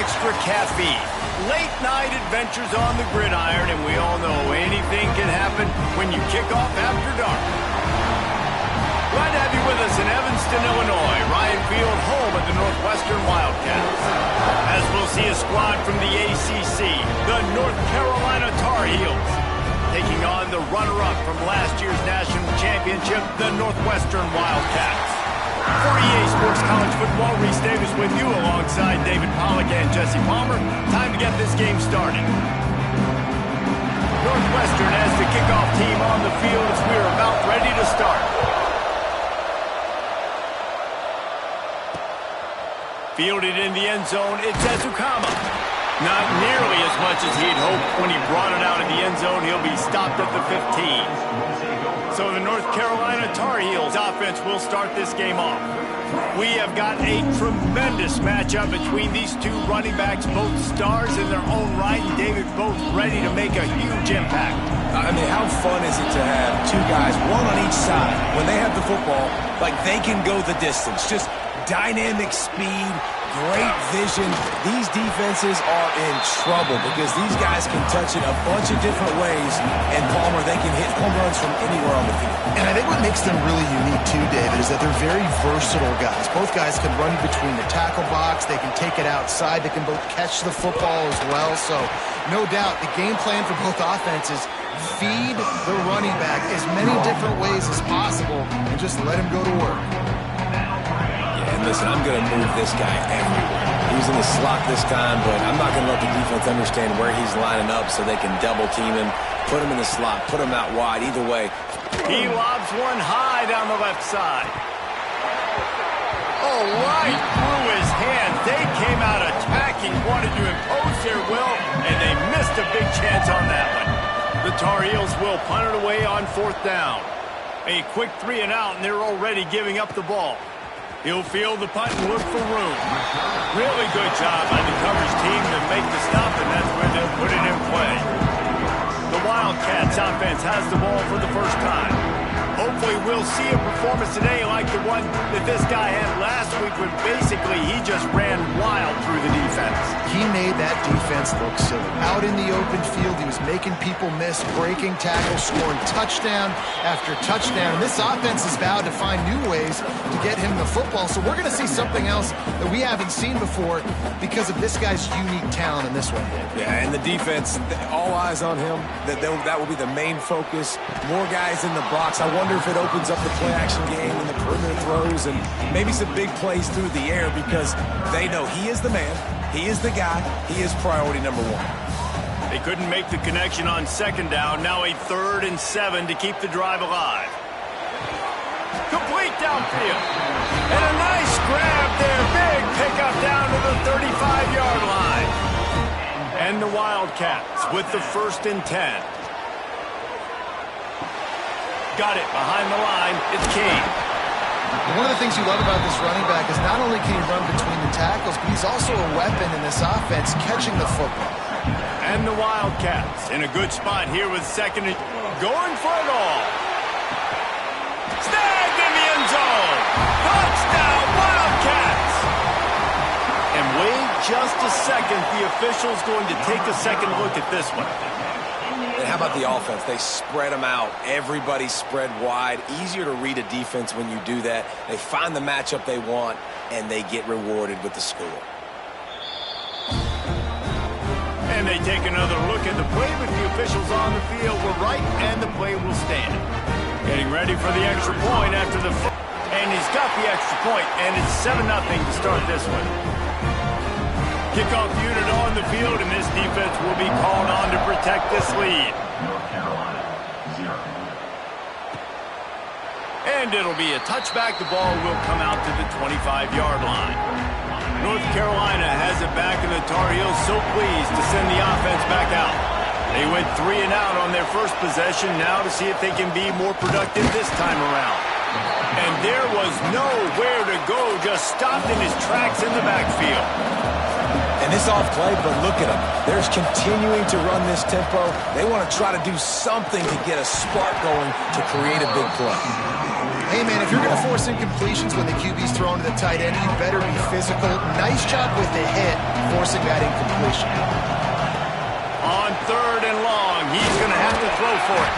extra caffeine. Late night adventures on the gridiron, and we all know anything can happen when you kick off after dark. Glad to have you with us in Evanston, Illinois. Ryan Field, home of the Northwestern Wildcats. As we'll see a squad from the ACC, the North Carolina Tar Heels, taking on the runner-up from last year's national championship, the Northwestern Wildcats. For EA Sports College Football, Reese Davis with you alongside David Pollack and Jesse Palmer. Time to get this game started. Northwestern as the kickoff team on the field as we're about ready to start. Fielded in the end zone, it's Ezukama. Not nearly as much as he'd hoped when he brought it out of the end zone. He'll be stopped at the 15. So the North Carolina Tar Heels offense will start this game off. We have got a tremendous matchup between these two running backs, both stars in their own right, and David, both ready to make a huge impact. I mean, how fun is it to have two guys, one on each side, when they have the football, like they can go the distance. Just dynamic speed, great vision. These defenses are in trouble because these guys can touch it a bunch of different ways, and Palmer, they can hit home runs from anywhere on the field. And I think what makes them really unique too, David, is that they're very versatile guys. Both guys can run between the tackle box, they can take it outside, they can both catch the football as well. So no doubt the game plan for both offenses, feed the running back as many different ways as possible and just let him go to work. Listen, I'm going to move this guy everywhere. He's in the slot this time, but I'm not going to let the defense understand where he's lining up so they can double team him, put him in the slot, put him out wide. Either way. He lobs one high down the left side. Oh, right through his hands. They came out attacking, wanted to impose their will, and they missed a big chance on that one. The Tar Heels will punt it away on 4th down. A quick 3 and out, and they're already giving up the ball. He'll field the punt and look for room. Really good job by the coverage team to make the stop, and that's where they'll put it in play. The Wildcats offense has the ball for the first time. Hopefully we'll see a performance today like the one that this guy had last week when basically he just ran wild through the defense. He made that defense look silly. Out in the open field, he was making people miss, breaking tackles, scoring touchdown after touchdown. And this offense is vowed to find new ways to get him the football. So we're going to see something else that we haven't seen before because of this guy's unique talent in this one. Yeah, and the defense, all eyes on him. That will be the main focus. More guys in the box. I wonder if it opens up the play-action game and the perimeter throws and maybe some big plays through the air because they know he is the man, he is the guy, he is priority number one. They couldn't make the connection on 2nd down. Now a 3rd and 7 to keep the drive alive. Complete downfield. And a nice grab there. Big pickup down to the 35-yard line. And the Wildcats with the 1st and 10. Got it behind the line. It's King. One of the things you love about this running back is not only can he run between the tackles, but he's also a weapon in this offense, catching the football. And the Wildcats in a good spot here with 2nd and going for it all. Snagged in the end zone. Touchdown, Wildcats. And wait just a second. The official's going to take a second look at this one. And how about the offense? They spread them out. Everybody spread wide. Easier to read a defense when you do that. They find the matchup they want, and they get rewarded with the score. And they take another look at the play, but the officials on the field were right, and the play will stand. Getting ready for the extra point after the... And he's got the extra point, and it's 7-0 to start this one. Kickoff unit on the field, and this defense will be called on to protect this lead. And it'll be a touchback. The ball will come out to the 25-yard line. North Carolina has it back, and the Tar Heels so pleased to send the offense back out. They went 3 and out on their first possession, now to see if they can be more productive this time around. And there was nowhere to go, just stopped in his tracks in the backfield. And this off play, but look at them. They're continuing to run this tempo. They want to try to do something to get a spark going to create a big play. Hey, man, if you're going to force incompletions when the QB's thrown to the tight end, you better be physical. Nice job with the hit, forcing that incompletion. On 3rd and long, he's going to have to throw for it.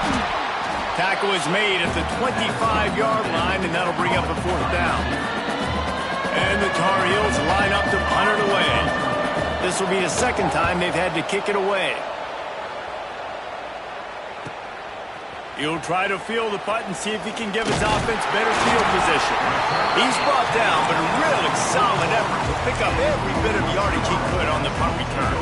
Tackle is made at the 25-yard line, and that'll bring up a 4th down. And the Tar Heels line up to punt it away. This will be the 2nd time they've had to kick it away. He'll try to field the punt and see if he can give his offense better field position. He's brought down, but a really solid effort to pick up every bit of yardage he could on the punt return.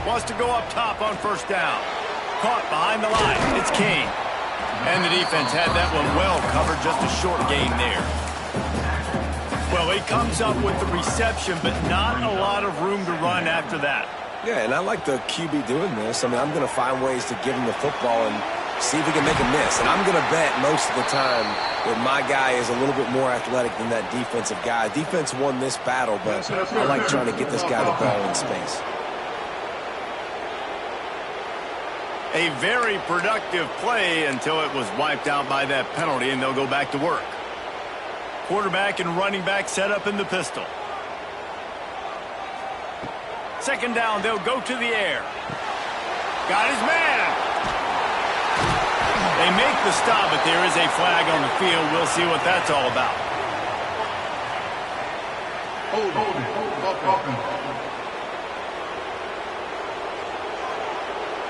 Wants to go up top on 1st down. Caught behind the line. It's King. And the defense had that one well covered, just a short gain there. Well, he comes up with the reception, but not a lot of room to run after that. Yeah, and I like the QB doing this. I mean, I'm going to find ways to give him the football and see if he can make a miss. And I'm going to bet most of the time that my guy is a little bit more athletic than that defensive guy. Defense won this battle, but I like trying to get this guy the ball in space. A very productive play until it was wiped out by that penalty, and they'll go back to work. Quarterback and running back set up in the pistol. 2nd down, they'll go to the air. Got his man. They make the stop, but there is a flag on the field. We'll see what that's all about.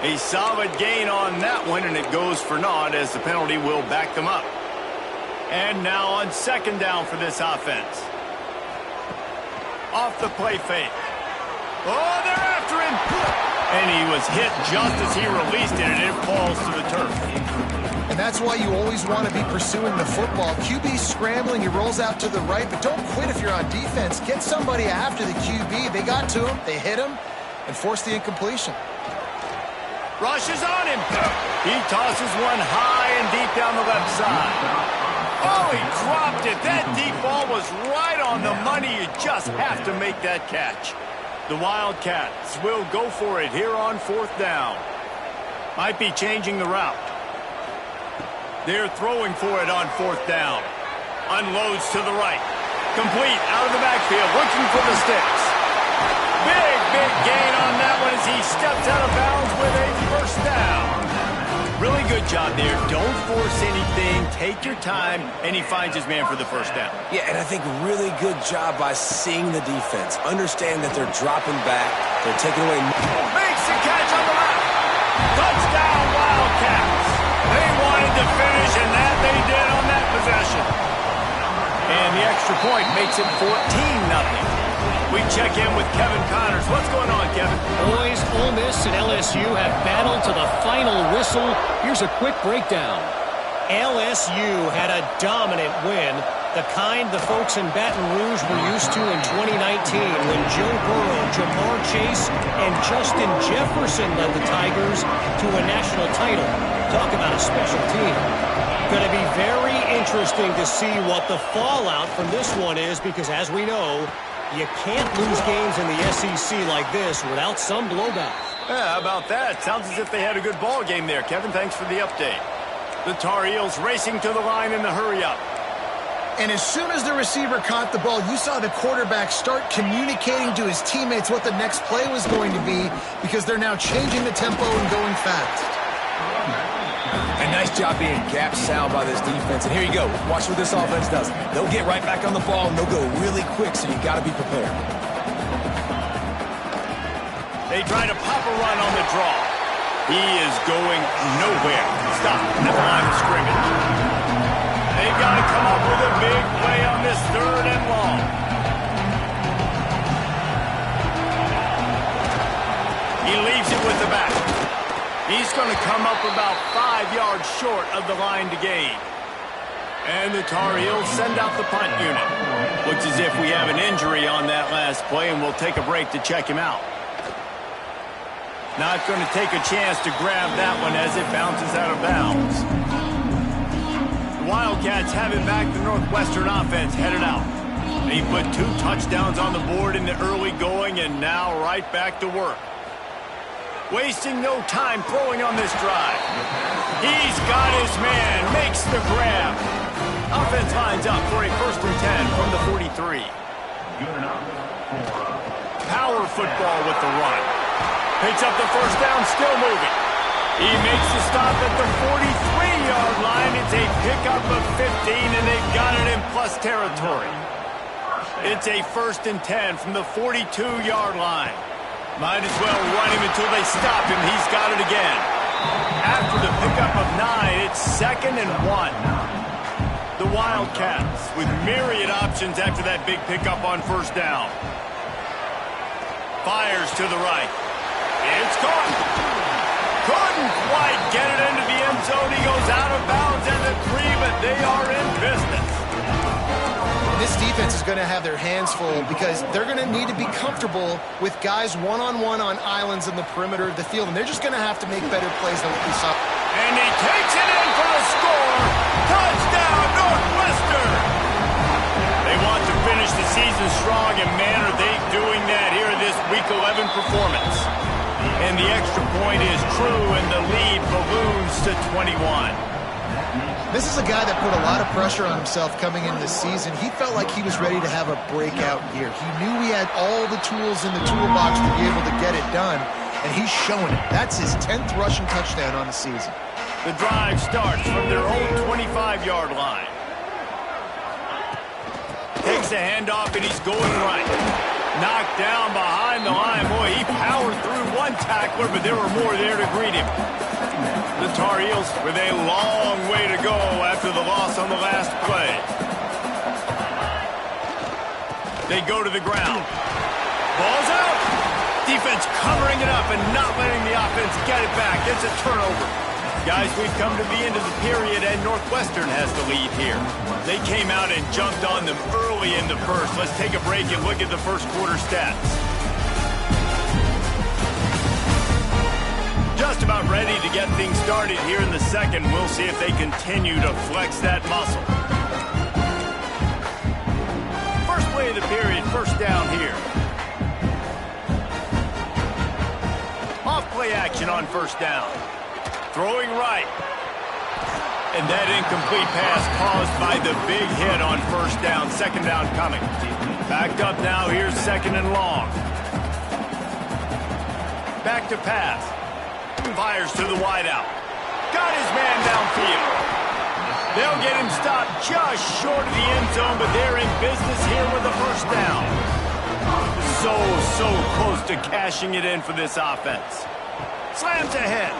A solid gain on that one, and it goes for naught as the penalty will back them up. And now on 2nd down for this offense. Off the play fake. Oh, they're after him. And he was hit just as he released it, and it falls to the turf. And that's why you always want to be pursuing the football. QB scrambling, he rolls out to the right, but don't quit if you're on defense. Get somebody after the QB. They got to him, they hit him, and forced the incompletion. Rushes on him. He tosses one high and deep down the left side. Oh, he dropped it. That deep ball was right on the money. You just have to make that catch. The Wildcats will go for it here on 4th down. Might be changing the route. They're throwing for it on 4th down. Unloads to the right. Complete out of the backfield, looking for the sticks. Big gain on that one as he steps out of bounds with a 1st down. Really good job there. Don't force anything. Take your time, and he finds his man for the 1st down. Yeah, and I think really good job by seeing the defense. Understand that they're dropping back. They're taking away. Makes the catch on the left. Touchdown, Wildcats. They wanted to finish, and that they did on that possession. And the extra point makes it 14-0. We check in with Kevin Connors. What's going on, Kevin? Boys, Ole Miss and LSU have battled to the final whistle. Here's a quick breakdown. LSU had a dominant win, the kind the folks in Baton Rouge were used to in 2019 when Joe Burrow, Jamar Chase, and Justin Jefferson led the Tigers to a national title. Talk about a special team. Going to be very interesting to see what the fallout from this one is because, as we know, you can't lose games in the SEC like this without some blowback. Yeah, how about that? Sounds as if they had a good ball game there, Kevin. Thanks for the update. The Tar Heels racing to the line in the hurry-up. And as soon as the receiver caught the ball, you saw the quarterback start communicating to his teammates what the next play was going to be because they're now changing the tempo and going fast. A nice job being gap sound by this defense. And here you go. Watch what this offense does. They'll get right back on the ball, and they'll go really quick, so you got to be prepared. They try to pop a run on the draw. He is going nowhere. Stop at the line of scrimmage. They've got to come up with a big play on this 3rd and long. He leaves it with the back. He's going to come up about 5 yards short of the line to gain. And the Tar Heels send out the punt unit. Looks as if we have an injury on that last play, and we'll take a break to check him out. Not going to take a chance to grab that one as it bounces out of bounds. The Wildcats have it back. The Northwestern offense headed out. He put 2 touchdowns on the board in the early going, and now right back to work. Wasting no time throwing on this drive. He's got his man, makes the grab. Offense lines up for a 1st and 10 from the 43. Power football with the run. Picks up the 1st down, still moving. He makes the stop at the 43-yard line. It's a pickup of 15, and they've got it in plus territory. It's a 1st and 10 from the 42-yard line. Might as well run him until they stop him. He's got it again. After the pickup of 9, it's 2nd and 1. The Wildcats with myriad options after that big pickup on 1st down. Fires to the right. It's caught. Couldn't quite get it into the end zone. He goes out of bounds at the 3, but they are in business. This defense is going to have their hands full because they're going to need to be comfortable with guys one-on-one on islands in the perimeter of the field, and they're just going to have to make better plays than what we saw. And he takes it in for the score. Touchdown, Northwestern! They want to finish the season strong, and man, are they doing that here in this Week 11 performance. And the extra point is true, and the lead balloons to 21. This is a guy that put a lot of pressure on himself coming into this season. He felt like he was ready to have a breakout year. He knew he had all the tools in the toolbox to be able to get it done, and he's showing it. That's his 10th rushing touchdown on the season. The drive starts from their own 25-yard line. Takes a handoff, and he's going right. Knocked down behind the line. Boy, he powered through one tackler, but there were more there to greet him. The Tar Heels with a long way to go after the loss on the last play. They go to the ground. Ball's out. Defense covering it up and not letting the offense get it back. It's a turnover. Guys, we've come to the end of the period, and Northwestern has the lead here. They came out and jumped on them early in the first. Let's take a break and look at the first quarter stats. Just about ready to get things started here in the second. We'll see if they continue to flex that muscle. First play of the period, 1st down here. Off play action on 1st down. Throwing right. And that incomplete pass caused by the big hit on 1st down. 2nd down coming. Backed up now. Here's 2nd and long. Back to pass. Fires to the wideout. Got his man downfield. They'll get him stopped just short of the end zone, but they're in business here with the 1st down. So close to cashing it in for this offense. Slams ahead.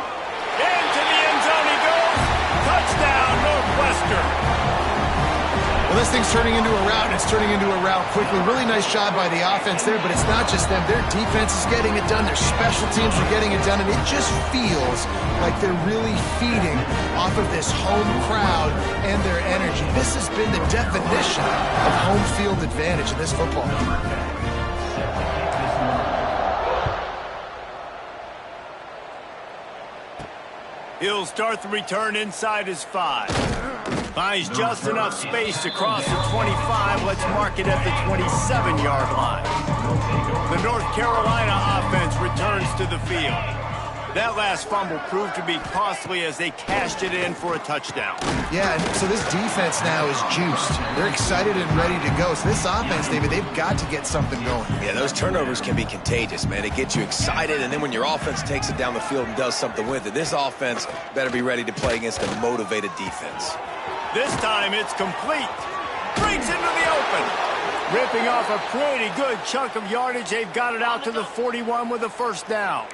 Into the end zone he goes. Touchdown, Northwestern. Well, this thing's turning into a rout, and it's turning into a rout quickly. Really nice job by the offense there, but it's not just them. Their defense is getting it done. Their special teams are getting it done, and it just feels like they're really feeding off of this home crowd and their energy. This has been the definition of home field advantage in this football game. He'll start the return inside his 5. Finds just enough space to cross the 25. Let's mark it at the 27-yard line. The North Carolina offense returns to the field. That last fumble proved to be costly as they cashed it in for a touchdown. Yeah, so this defense now is juiced. They're excited and ready to go. So this offense, David, they've got to get something going. Yeah, those turnovers can be contagious, man. It gets you excited, and then when your offense takes it down the field and does something with it, this offense better be ready to play against a motivated defense. This time it's complete. Brings into the open. Ripping off a pretty good chunk of yardage. They've got it out to the 41 with a 1st down.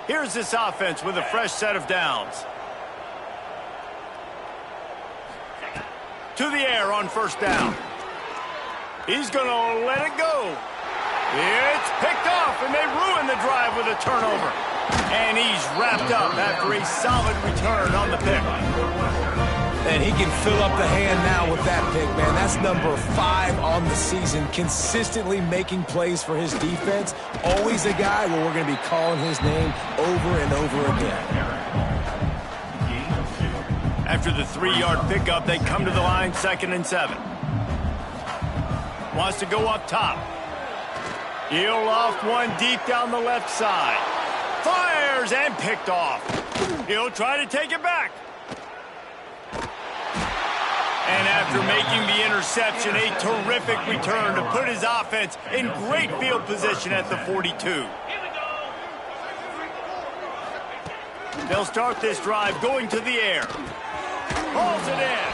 Here's this offense with a fresh set of downs. To the air on 1st down. He's going to let it go. It's picked off, and they ruin the drive with a turnover. And he's wrapped up after a solid return on the pick. And he can fill up the hand now with that pick, man. That's number 5 on the season, consistently making plays for his defense. Always a guy where we're going to be calling his name over and over again. After the 3-yard pickup, they come to the line, 2nd and 7. Wants to go up top. He'll loft one deep down the left side. Fires and picked off. He'll try to take it back. And after making the interception, a terrific return to put his offense in great field position at the 42. They'll start this drive going to the air. Hauls it in.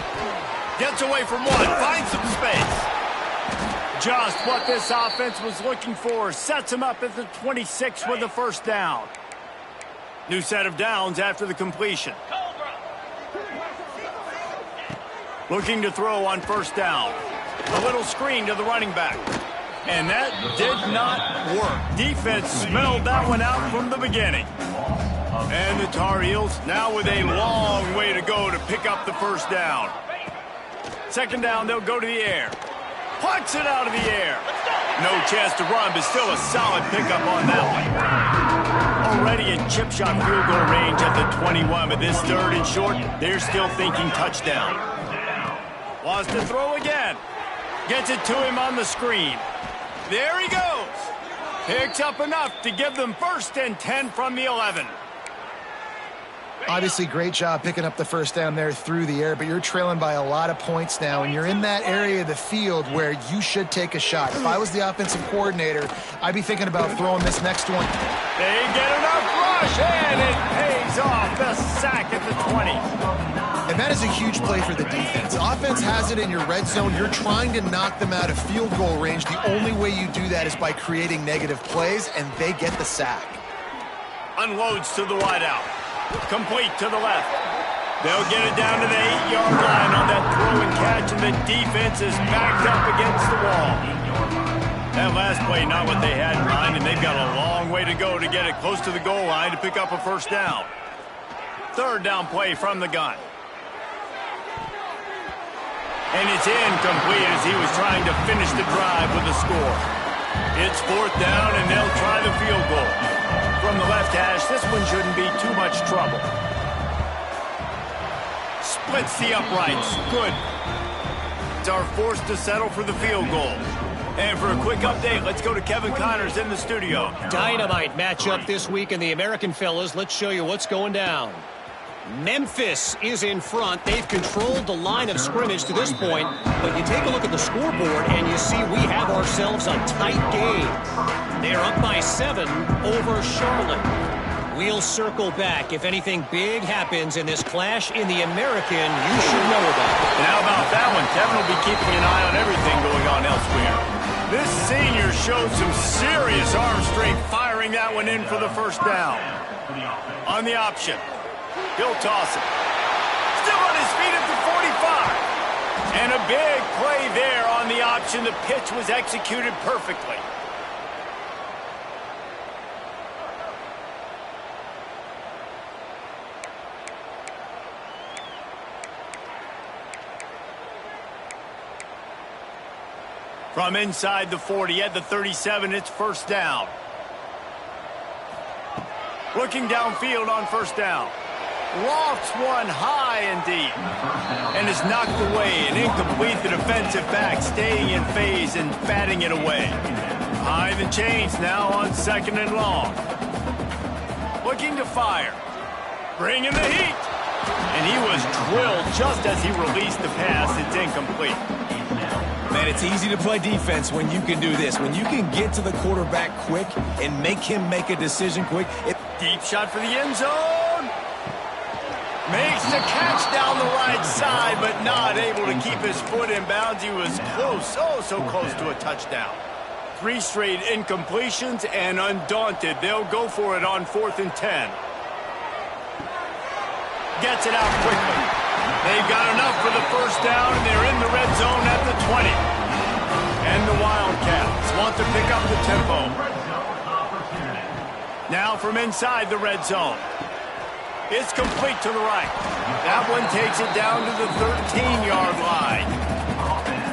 Gets away from one. Finds some space. Just what this offense was looking for. Sets him up at the 26 with a first down. New set of downs after the completion. Looking to throw on first down. A little screen to the running back. And that did not work. Defense smelled that one out from the beginning. And the Tar Heels now with a long way to go to pick up the first down. Second down, they'll go to the air. Punts it out of the air. No chance to run, but still a solid pickup on that one. Already in chip shot field goal range at the 21, but this third and short, they're still thinking touchdown. Wants to throw again. Gets it to him on the screen. There he goes. Picks up enough to give them first and 10 from the 11. Obviously, great job picking up the first down there through the air, but you're trailing by a lot of points now, and you're in that area of the field where you should take a shot. If I was the offensive coordinator, I'd be thinking about throwing this next one. They get enough rush, and it pays off. The sack at the 20. And that is a huge play for the defense. Offense has it in your red zone. You're trying to knock them out of field goal range. The only way you do that is by creating negative plays, and they get the sack. Unloads to the wideout. Complete to the left. They'll get it down to the 8-yard line on that throw and catch, and the defense is backed up against the wall. That last play, not what they had in mind, and they've got a long way to go to get it close to the goal line to pick up a first down. Third down play from the gun. And it's incomplete as he was trying to finish the drive with a score. It's fourth down, and they'll try the field goal. From the left hash, this one shouldn't be too much trouble. Splits the uprights. Good. Are forced to settle for the field goal. And for a quick update, let's go to Kevin Connors in the studio. Dynamite matchup this week in the American, fellas. Let's show you what's going down. Memphis is in front. They've controlled the line of scrimmage to this point, but you take a look at the scoreboard and you see we have ourselves a tight game. They're up by 7 over Charlotte. We'll circle back. If anything big happens in this clash in the American, you should know about it. And how about that one? Kevin will be keeping an eye on everything going on elsewhere. This senior showed some serious arm strength firing that one in for the first down. On the option. He'll toss it. Still on his feet at the 45. And a big play there on the option. The pitch was executed perfectly. From inside the 40 at the 37, it's first down. Looking downfield on first down. Lofts one high and deep. And is knocked away and incomplete. The defensive back staying in phase and batting it away. High the chains now on second and long. Looking to fire. Bringing the heat. And he was drilled just as he released the pass. It's incomplete. Man, it's easy to play defense when you can do this. When you can get to the quarterback quick and make him make a decision quick. Deep shot for the end zone. Makes the catch down the right side, but not able to keep his foot in bounds. He was close, oh so close to a touchdown. 3 straight incompletions, and undaunted, they'll go for it on 4th and 10. Gets it out quickly. They've got enough for the first down, and they're in the red zone at the 20. And the Wildcats want to pick up the tempo. Now from inside the red zone. It's complete to the right. That one takes it down to the 13-yard line.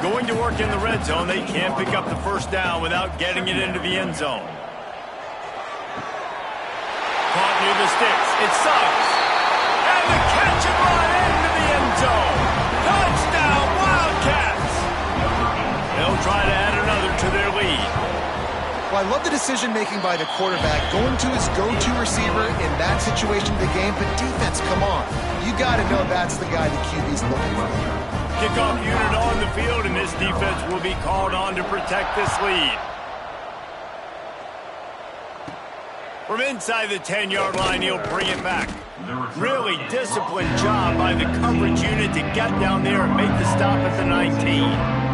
Going to work in the red zone, they can't pick up the first down without getting it into the end zone. Caught near the sticks. It sucks. And the catch and run into the end zone. Touchdown, Wildcats! They'll try to add another to their lead. Well, I love the decision-making by the quarterback, going to his go-to receiver in that situation of the game. But defense, come on. You got to know that's the guy the QB's looking for. Kickoff unit on the field, and this defense will be called on to protect this lead. From inside the 10-yard line, he'll bring it back. Really disciplined job by the coverage unit to get down there and make the stop at the 19.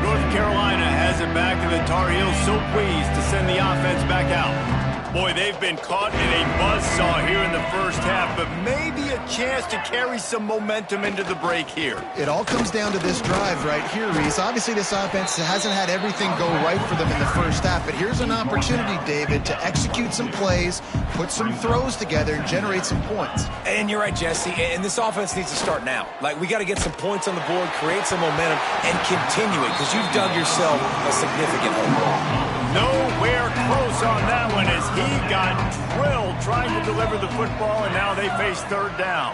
North Carolina has it back, and the Tar Heels so pleased to send the offense back out. Boy, they've been caught in a buzzsaw here in the first half, but maybe a chance to carry some momentum into the break here. It all comes down to this drive right here, Reese. Obviously, this offense hasn't had everything go right for them in the first half, but here's an opportunity, David, to execute some plays, put some throws together, and generate some points. And you're right, Jesse, and this offense needs to start now. Like, we got to get some points on the board, create some momentum, and continue it, because you've dug yourself a significant hole. Nowhere close on that one as he got drilled trying to deliver the football, and now they face third down.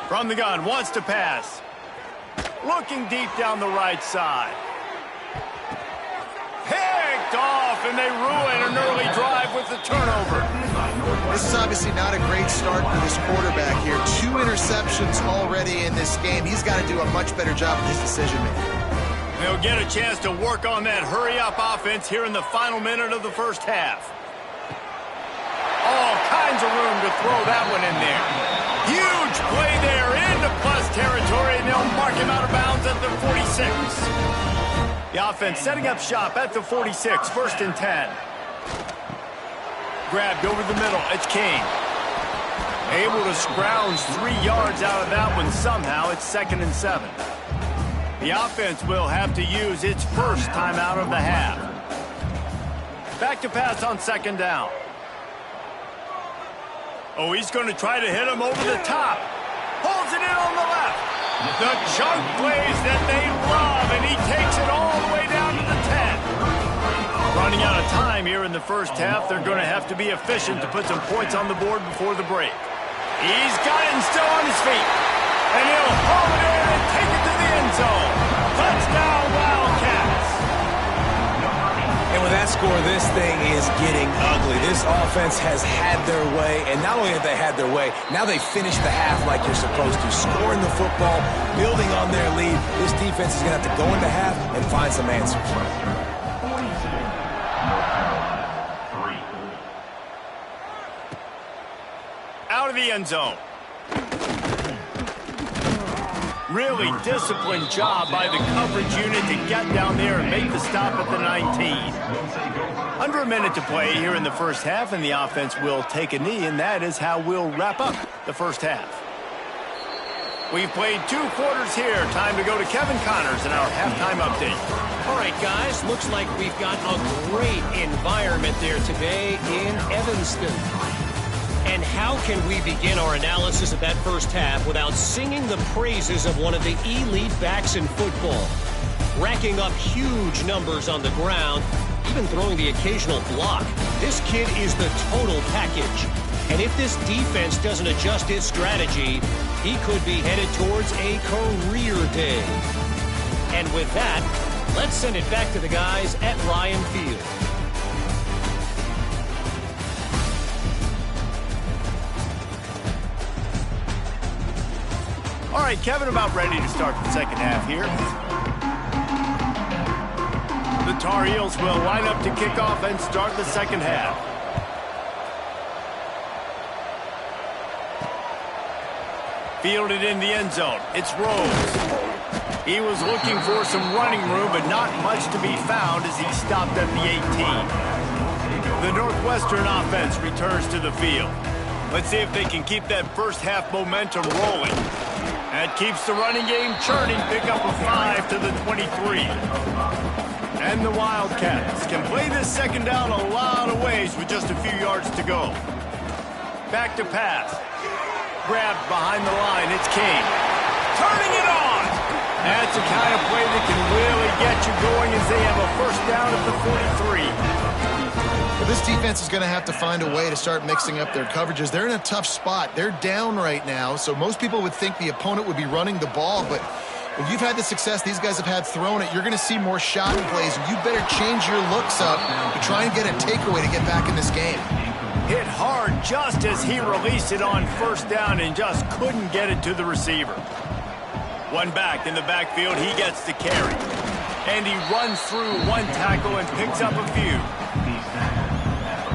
From the gun, wants to pass. Looking deep down the right side. Picked off, and they ruin an early drive with the turnover. This is obviously not a great start for this quarterback here. 2 interceptions already in this game. He's got to do a much better job with his decision-making. They'll get a chance to work on that hurry-up offense here in the final minute of the first half. All kinds of room to throw that one in there. Huge play there into plus territory, and they'll mark him out of bounds at the 46. The offense setting up shop at the 46, 1st and 10. Grabbed over the middle, it's Kane. Able to scrounge 3 yards out of that one somehow. It's 2nd and 7. The offense will have to use its first timeout of the half. Back to pass on 2nd down. Oh, he's going to try to hit him over the top. Holds it in on the left. The chunk plays that they love, and he takes it all the way down to the 10. Running out of time here in the first half, they're going to have to be efficient to put some points on the board before the break. He's got it and still on his feet. And he'll haul it in and take it to the end zone. Touchdown, Wildcats. And with that score, this thing is getting ugly. This offense has had their way, and not only have they had their way, now they finished the half like you're supposed to, scoring the football, building on their lead. This defense is going to have to go into half and find some answers. Out of the end zone. Really disciplined job by the coverage unit to get down there and make the stop at the 19. Under a minute to play here in the first half, and the offense will take a knee, and that is how we'll wrap up the first half. We've played 2 quarters here. Time to go to Kevin Connors in our halftime update. All right, guys, looks like we've got a great environment there today in Evanston. And how can we begin our analysis of that first half without singing the praises of one of the elite backs in football? Racking up huge numbers on the ground, even throwing the occasional block. This kid is the total package. And if this defense doesn't adjust its strategy, he could be headed towards a career day. And with that, let's send it back to the guys at Ryan Field. All right, Kevin, about ready to start the second half here. The Tar Heels will line up to kick off and start the second half. Fielded in the end zone. It's Rose. He was looking for some running room, but not much to be found as he stopped at the 18. The Northwestern offense returns to the field. Let's see if they can keep that first half momentum rolling. That keeps the running game churning. Pick up a 5 to the 23. And the Wildcats can play this second down a lot of ways with just a few yards to go. Back to pass. Grabbed behind the line. It's Kane. Turning it on. That's the kind of play that can really get you going as they have a first down at the 43. Well, this defense is going to have to find a way to start mixing up their coverages. They're in a tough spot. They're down right now, so most people would think the opponent would be running the ball, but If you've had the success these guys have had throwing it, you're going to see more shot plays, and you better change your looks up to try and get a takeaway to get back in this game. Hit hard just as he released it on first down and just couldn't get it to the receiver. One back in the backfield, he gets the carry. And he runs through one tackle and picks up a few.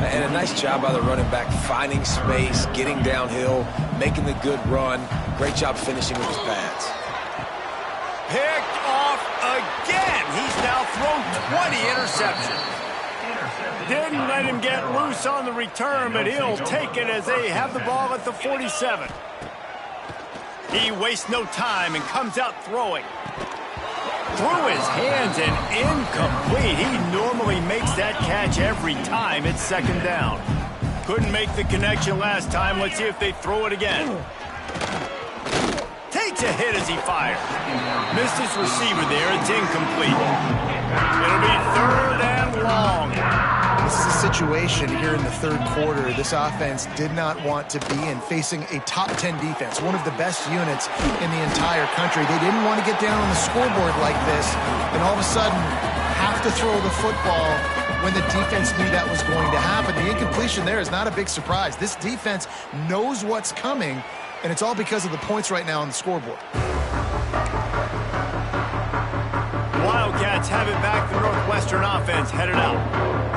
And a nice job by the running back, finding space, getting downhill, making the good run. Great job finishing with his pads. Picked off again. He's now thrown 20 interceptions. Didn't let him get loose on the return, but he'll take it as they have the ball at the 47. He wastes no time and comes out throwing. Through his hands and incomplete. He normally makes that catch every time it's second down. Couldn't make the connection last time. Let's see if they throw it again. Takes a hit as he fires. Missed his receiver there. It's incomplete. It'll be third and long. This is a situation here in the third quarter this offense did not want to be in, facing a top 10 defense, one of the best units in the entire country. They didn't want to get down on the scoreboard like this and all of a sudden have to throw the football when the defense knew that was going to happen. The incompletion there is not a big surprise. This defense knows what's coming, and it's all because of the points right now on the scoreboard. Wildcats have it back. The Northwestern offense headed out.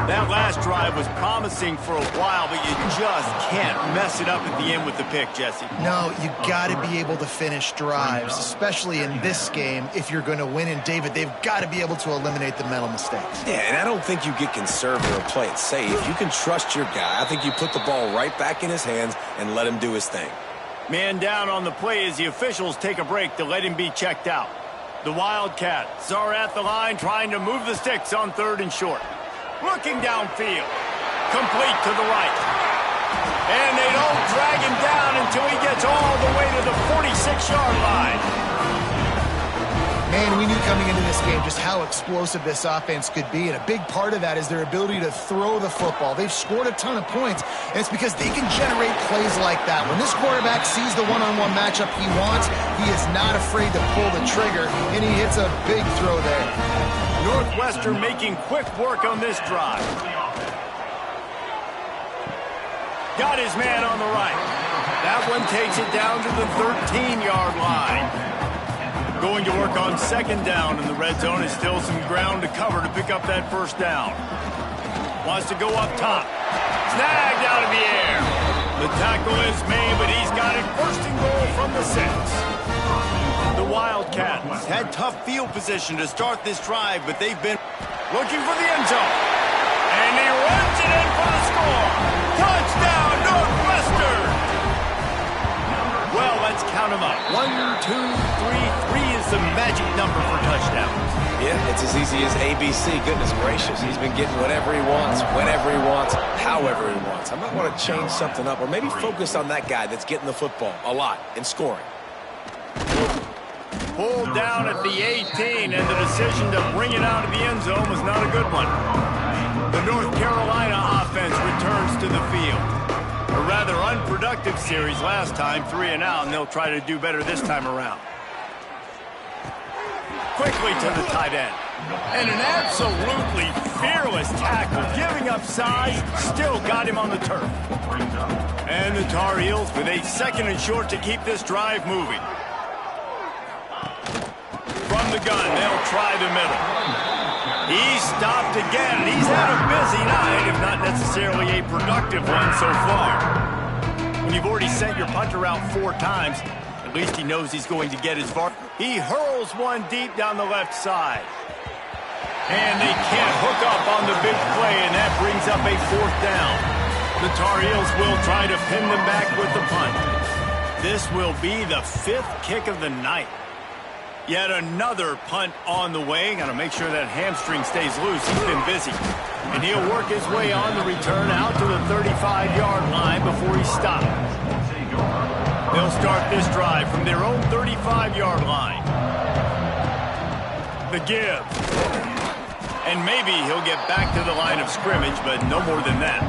That last drive was promising for a while, but you just can't mess it up at the end with the pick, Jesse. No, you got to be able to finish drives, especially in this game if you're going to win. And, David, they've got to be able to eliminate the mental mistakes. Yeah, and I don't think you get conservative or play it safe. You can trust your guy. I think you put the ball right back in his hands and let him do his thing. Man down on the play as the officials take a break to let him be checked out. The Wildcats are at the line trying to move the sticks on third and short. Looking downfield. Complete to the right. And they don't drag him down until he gets all the way to the 46-yard line. Man, we knew coming into this game just how explosive this offense could be, and a big part of that is their ability to throw the football. They've scored a ton of points, and it's because they can generate plays like that. When this quarterback sees the one-on-one matchup he wants, he is not afraid to pull the trigger, and he hits a big throw there. Northwestern making quick work on this drive. Got his man on the right. That one takes it down to the 13-yard line. Going to work on second down in the red zone. Is still some ground to cover to pick up that first down. Wants to go up top. Snagged out of the air. The tackle is made, but he's got it first and goal from the 6. The Wildcats had tough field position to start this drive, but they've been looking for the end zone. And he runs it in for the score. Touchdown, Northwestern! Well, let's count them up. 1, 2, 3. 3 is the magic number for touchdowns. Yeah, it's as easy as ABC. Goodness gracious. He's been getting whatever he wants, whenever he wants, however he wants. I might want to change something up or maybe focus on that guy that's getting the football a lot and scoring. Pulled down at the 18, and the decision to bring it out of the end zone was not a good one. The North Carolina offense returns to the field. A rather unproductive series last time, 3 and out, and they'll try to do better this time around. Quickly to the tight end. And an absolutely fearless tackle, giving up size, still got him on the turf. And the Tar Heels with a second and short to keep this drive moving. From the gun, they'll try the middle. He's stopped again, and he's had a busy night, if not necessarily a productive one so far. When you've already sent your punter out 4 times, at least he knows he's going to get his VAR. He hurls one deep down the left side. And they can't hook up on the big play, and that brings up a 4th down. The Tar Heels will try to pin them back with the punt. This will be the 5th kick of the night. Yet another punt on the way. Got to make sure that hamstring stays loose. He's been busy. And he'll work his way on the return out to the 35-yard line before he stops. They'll start this drive from their own 35-yard line. The give. And maybe he'll get back to the line of scrimmage, but no more than that.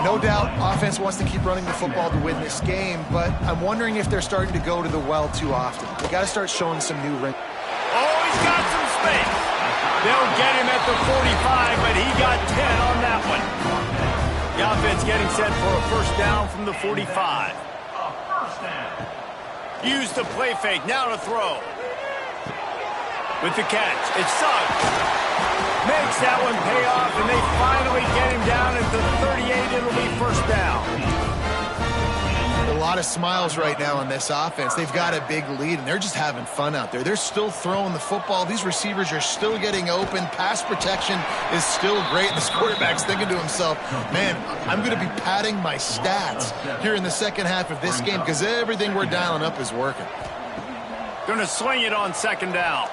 No doubt, offense wants to keep running the football to win this game, but I'm wondering if they're starting to go to the well too often. They got to start showing some new ring. Oh, he's got some space. They'll get him at the 45, but he got 10 on that one. The offense getting set for a first down from the 45. Use the play fake, now to throw. With the catch, it's Suggs. Makes that one pay off, and they finally get him down at the 38. It'll be first down. A lot of smiles right now on this offense. They've got a big lead, and they're just having fun out there. They're still throwing the football. These receivers are still getting open. Pass protection is still great. This quarterback's thinking to himself, man, I'm going to be padding my stats here in the second half of this game because everything we're dialing up is working. Going to swing it on second down.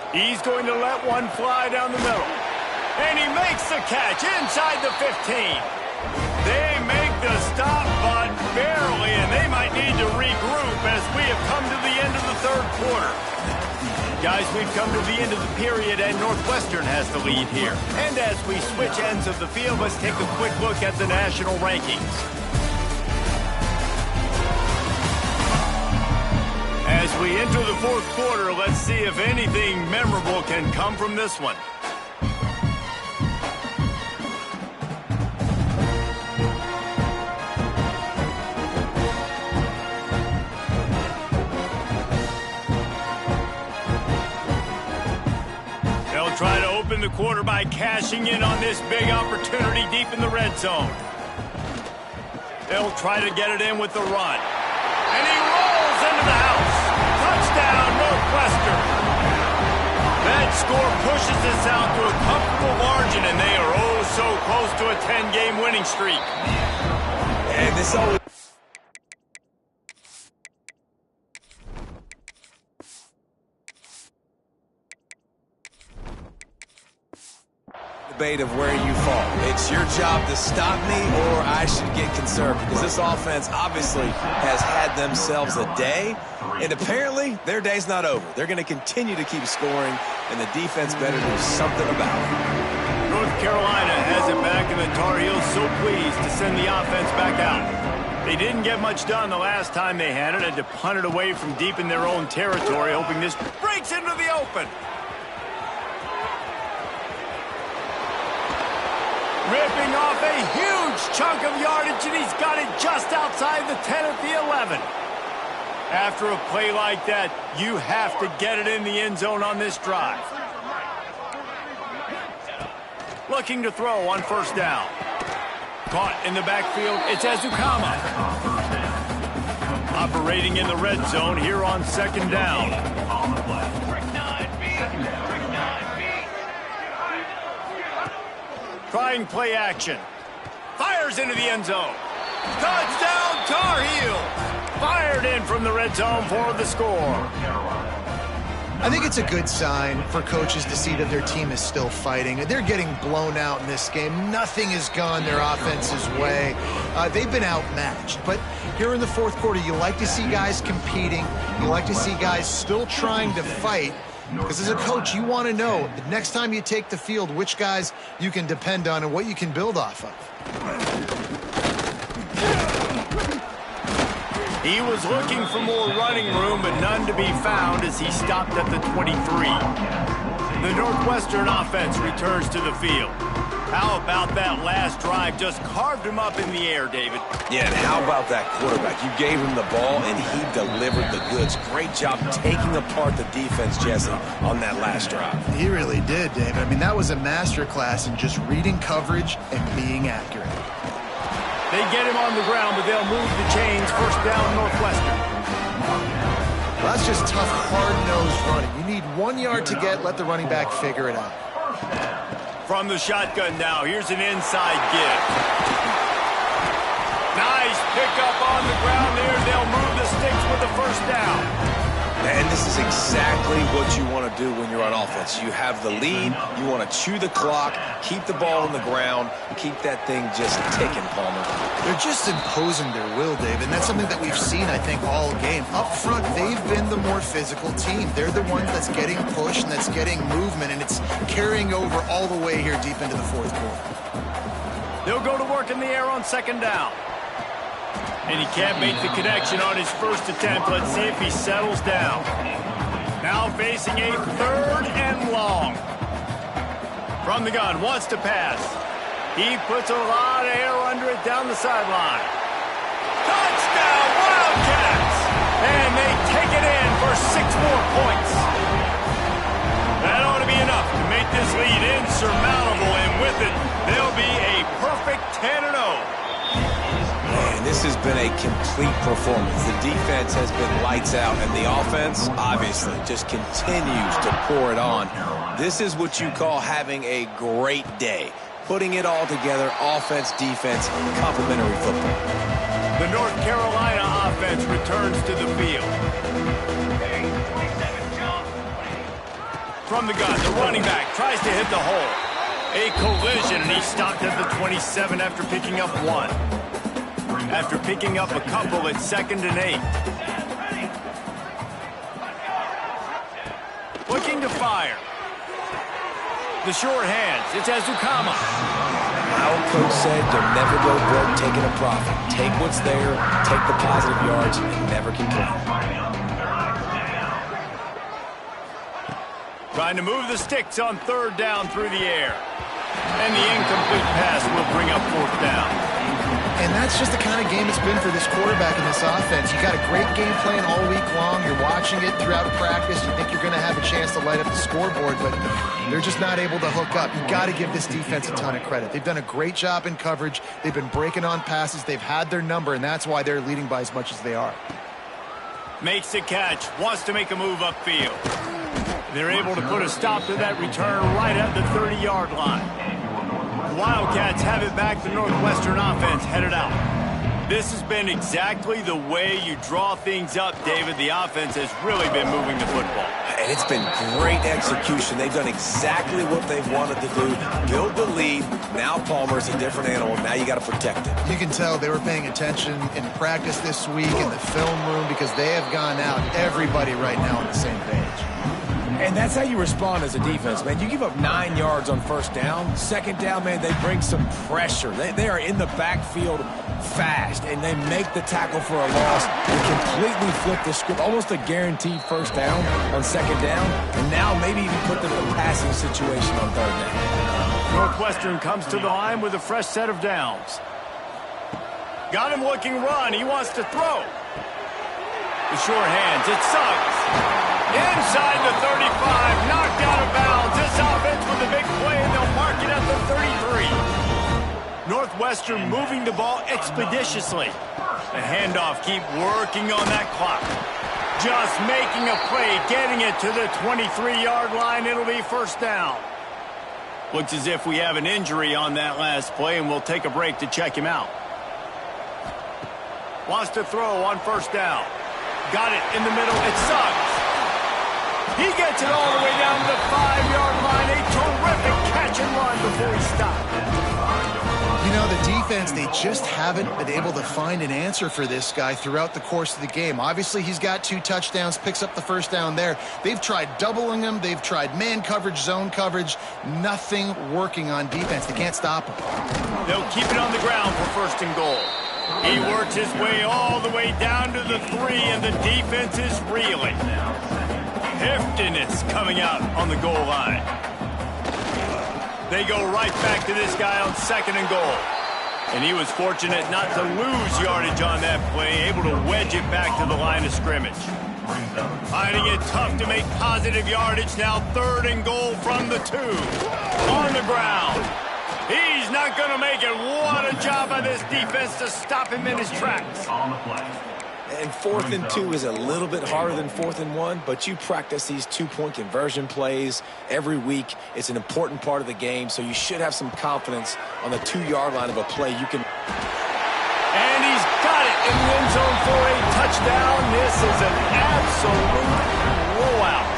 He's going to let one fly down the middle. And he makes the catch inside the 15. They make the stop, but barely, and they might need to regroup as we have come to the end of the third quarter. Guys, we've come to the end of the period, and Northwestern has the lead here. And as we switch ends of the field, let's take a quick look at the national rankings. As we enter the fourth quarter, let's see if anything memorable can come from this one. They'll try to open the quarter by cashing in on this big opportunity deep in the red zone. They'll try to get it in with the run. And he rolls into the house. Touchdown, Northwestern. That score pushes us out to a comfortable margin, and they are oh so close to a 10-game winning streak. And this always... debate of where you fall. It's your job to stop me, or I should get conservative, because this offense obviously has had themselves a day, and apparently their day's not over. They're going to continue to keep scoring, and the defense better do something about it. North Carolina has it back, and the Tar Heels so pleased to send the offense back out. They didn't get much done the last time they had it, and to punt it away from deep in their own territory, hoping this breaks into the open. Ripping off a huge chunk of yardage, and he's got it just outside the 10 at the 11. After a play like that, you have to get it in the end zone on this drive. Looking to throw on first down. Caught in the backfield, it's Ezukama. Operating in the red zone here on second down. Trying play action. Fires into the end zone. Touchdown, Tar Heels. Fired in from the red zone for the score. I think it's a good sign for coaches to see that their team is still fighting. They're getting blown out in this game. Nothing has gone their offense's way. They've been outmatched. But here in the fourth quarter, you like to see guys competing. You like to see guys still trying to fight. Because as a coach, you want to know the next time you take the field, which guys you can depend on and what you can build off of. He was looking for more running room, but none to be found as he stopped at the 23. The Northwestern offense returns to the field. How about that last drive? Just carved him up in the air, David. Yeah, and how about that quarterback? You gave him the ball, and he delivered the goods. Great job taking apart the defense, Jesse, on that last drive. He really did, David. I mean, that was a masterclass in just reading coverage and being accurate. They get him on the ground, but they'll move the chains. First down, Northwestern. Well, that's just tough, hard-nosed running. You need 1 yard to get, let the running back figure it out. From the shotgun now, here's an inside give. Nice pickup on the ground there. They'll move the sticks with the first down. And this is exactly what you want to do when you're on offense. You have the lead, you want to chew the clock, keep the ball on the ground, keep that thing just ticking, Palmer. They're just imposing their will, Dave, and that's something that we've seen, I think, all game. Up front, they've been the more physical team. They're the ones that's getting pushed and that's getting movement, and it's carrying over all the way here deep into the fourth quarter. They'll go to work in the air on second down. And he can't make the connection on his first attempt. Let's see if he settles down. Now facing a 3rd and long. From the gun, wants to pass. He puts a lot of air under it down the sideline. Touchdown, Wildcats! And they take it in for 6 more points. That ought to be enough to make this lead insurmountable, and with it, they'll be a perfect 10-0. Man, this has been a complete performance. The defense has been lights out, and the offense, obviously, just continues to pour it on. This is what you call having a great day. Putting it all together, offense, defense, complementary football. The North Carolina offense returns to the field. From the gun, the running back tries to hit the hole. A collision, and he stopped at the 27 after picking up 1. After picking up a couple at 2nd and 8. Looking to fire. The short hands, it's Azukama. My old coach said you'll never go broke taking a profit. Take what's there, take the positive yards, and never complain. Trying to move the sticks on 3rd down through the air. And the incomplete pass will bring up 4th down. And that's just the kind of game it's been for this quarterback in this offense. You got a great game plan all week long. You're watching it throughout practice. You think you're going to have a chance to light up the scoreboard, but they're just not able to hook up. You got to give this defense a ton of credit. They've done a great job in coverage. They've been breaking on passes. They've had their number, and that's why they're leading by as much as they are. Makes a catch, wants to make a move upfield. They're able to put a stop to that return right at the 30-yard line. Wildcats have it back. The Northwestern offense headed out. This has been exactly the way you draw things up, David. The offense has really been moving the football. And it's been great execution. They've done exactly what they've wanted to do. Build the lead. Now Palmer's a different animal. Now you got to protect it. You can tell they were paying attention in practice this week in the film room because they have gone out, everybody right now on the same page. And that's how you respond as a defense, man. You give up 9 yards on 1st down. 2nd down, man, they bring some pressure. They are in the backfield fast, and they make the tackle for a loss. They completely flip the script, almost a guaranteed 1st down on 2nd down, and now maybe even put them in a passing situation on 3rd down. Northwestern comes to the line with a fresh set of downs. Got him looking run. He wants to throw. The short hands. It sucks. Inside the 35, knocked out of bounds. This offense with a big play, and they'll mark it at the 33. Northwestern moving the ball expeditiously. The handoff, keep working on that clock. Just making a play, getting it to the 23-yard line. It'll be 1st down. Looks as if we have an injury on that last play, and we'll take a break to check him out. Wants to throw on 1st down. Got it in the middle. It sucks. He gets it all the way down to the 5-yard line. A terrific catch and run before he stopped. You know, the defense, they just haven't been able to find an answer for this guy throughout the course of the game. Obviously, he's got 2 touchdowns, picks up the 1st down there. They've tried doubling him. They've tried man coverage, zone coverage. Nothing working on defense. They can't stop him. They'll keep it on the ground for 1st and goal. He works his way all the way down to the 3, and the defense is reeling. Heftiness coming out on the goal line. They go right back to this guy on 2nd and goal. And he was fortunate not to lose yardage on that play, able to wedge it back to the line of scrimmage. Finding it tough to make positive yardage now. 3rd and goal from the 2. On the ground. He's not going to make it. What a job by this defense to stop him in his tracks. On the play. And 4th and 2 is a little bit harder than 4th and 1, but you practice these 2-point conversion plays every week. It's an important part of the game, so you should have some confidence on the 2-yard line of a play. You can. And he's got it in the end zone for a touchdown. This is an absolute blowout.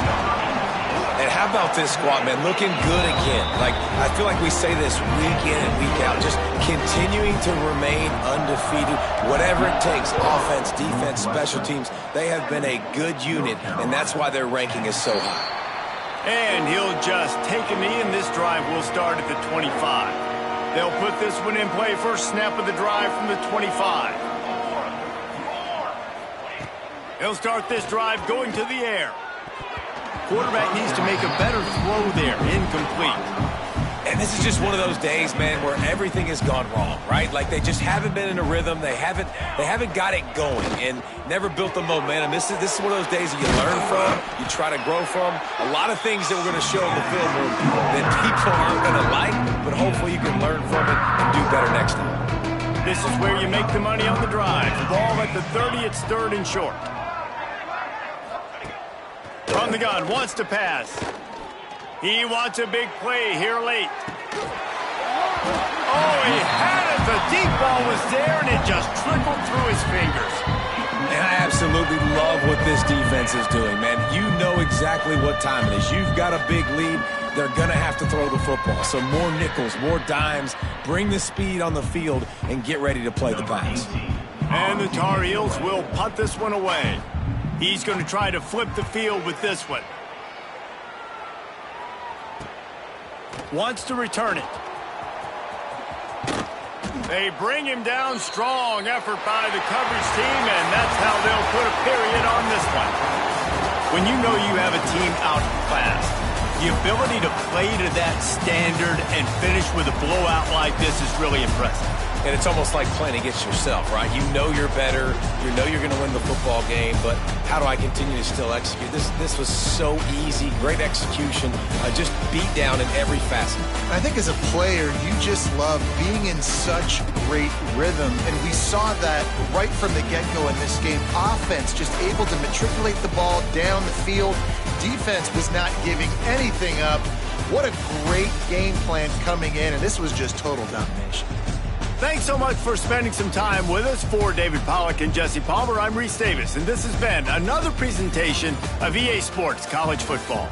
And how about this squad, man? Looking good again. Like, I feel like we say this week in and week out, just continuing to remain undefeated. Whatever it takes, offense, defense, special teams, they have been a good unit, and that's why their ranking is so high. And he'll just take a knee, and this drive will start at the 25. They'll put this one in play first snap of the drive from the 25. He'll start this drive going to the air. Quarterback needs to make a better throw there. Incomplete. And this is just one of those days, man, where everything has gone wrong, right? Like they just haven't been in a rhythm. They haven't got it going and never built the momentum. This is one of those days that you learn from, you try to grow from. A lot of things that we're going to show in the film that people aren't going to like, but hopefully you can learn from it and do better next time. This is where you make the money on the drive. Ball at the 30, it's 3rd and short. From the gun, wants to pass. He wants a big play here late. Oh, he had it. The deep ball was there, and it just trickled through his fingers. And I absolutely love what this defense is doing, man. You know exactly what time it is. You've got a big lead. They're going to have to throw the football. So more nickels, more dimes, bring the speed on the field, and get ready to play the pass. And the Tar Heels will punt this one away. He's going to try to flip the field with this one. Wants to return it. They bring him down. Strong effort by the coverage team, and that's how they'll put a period on this one. When you know you have a team outclassed, the ability to play to that standard and finish with a blowout like this is really impressive. And it's almost like playing against yourself, right? You know you're better. You know you're going to win the football game, but how do I continue to still execute? This was so easy. Great execution. Just beat down in every facet. I think as a player, you just love being in such great rhythm, and we saw that right from the get-go in this game. Offense just able to matriculate the ball down the field. Defense was not giving anything up. What a great game plan coming in, and this was just total domination. Thanks so much for spending some time with us. For David Pollack and Jesse Palmer, I'm Reese Davis, and this has been another presentation of EA Sports College Football.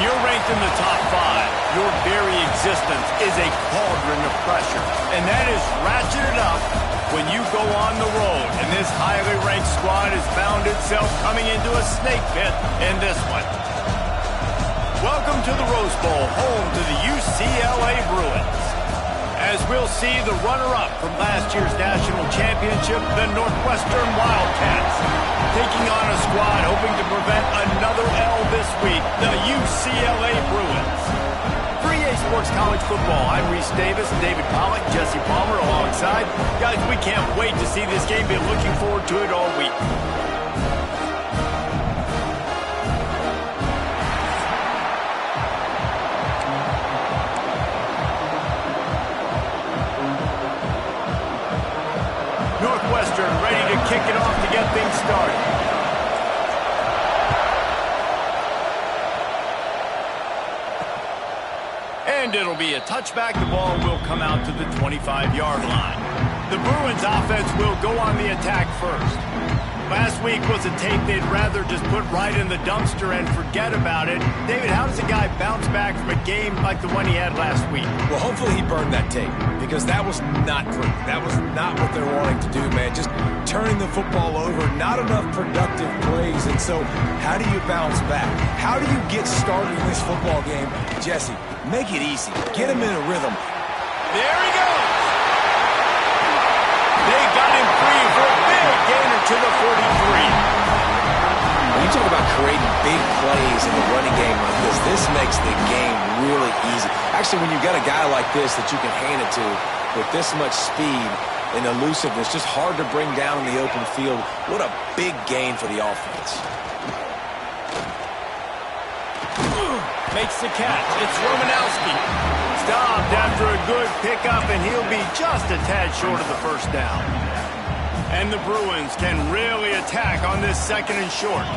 you're ranked in the top 5, your very existence is a cauldron of pressure. And that is ratcheted up when you go on the road. And this highly ranked squad has found itself coming into a snake pit in this one. Welcome to the Rose Bowl, home to the UCLA Bruins. As we'll see the runner-up from last year's national championship, the Northwestern Wildcats, taking on a squad hoping to prevent another L this week, the UCLA Bruins. For EA Sports College Football, I'm Reese Davis, David Pollack, Jesse Palmer alongside. Guys, we can't wait to see this game. Been looking forward to it all week. Northwestern ready to kick it off to get things started. And it'll be a touchback. The ball will come out to the 25-yard line. The Bruins offense will go on the attack first. Last week was a tape they'd rather just put right in the dumpster and forget about it. David, how does a guy bounce back from a game like the one he had last week? Well, hopefully he burned that tape, because that was not pretty. That was not what they're wanting to do, man. Just turning the football over, not enough productive plays. And so how do you bounce back? How do you get started in this football game? Jesse, make it easy. Get him in a rhythm. There he goes. They got him free for a big gainer to the 43. When you talk about creating big plays in the running game like this makes the game really easy. Actually, when you've got a guy like this that you can hand it to with this much speed and elusiveness, just hard to bring down in the open field, what a big gain for the offense. Makes the catch. It's Romanowski. Stopped after a good pickup, and he'll be just a tad short of the first down. And the Bruins can really attack on this second and short.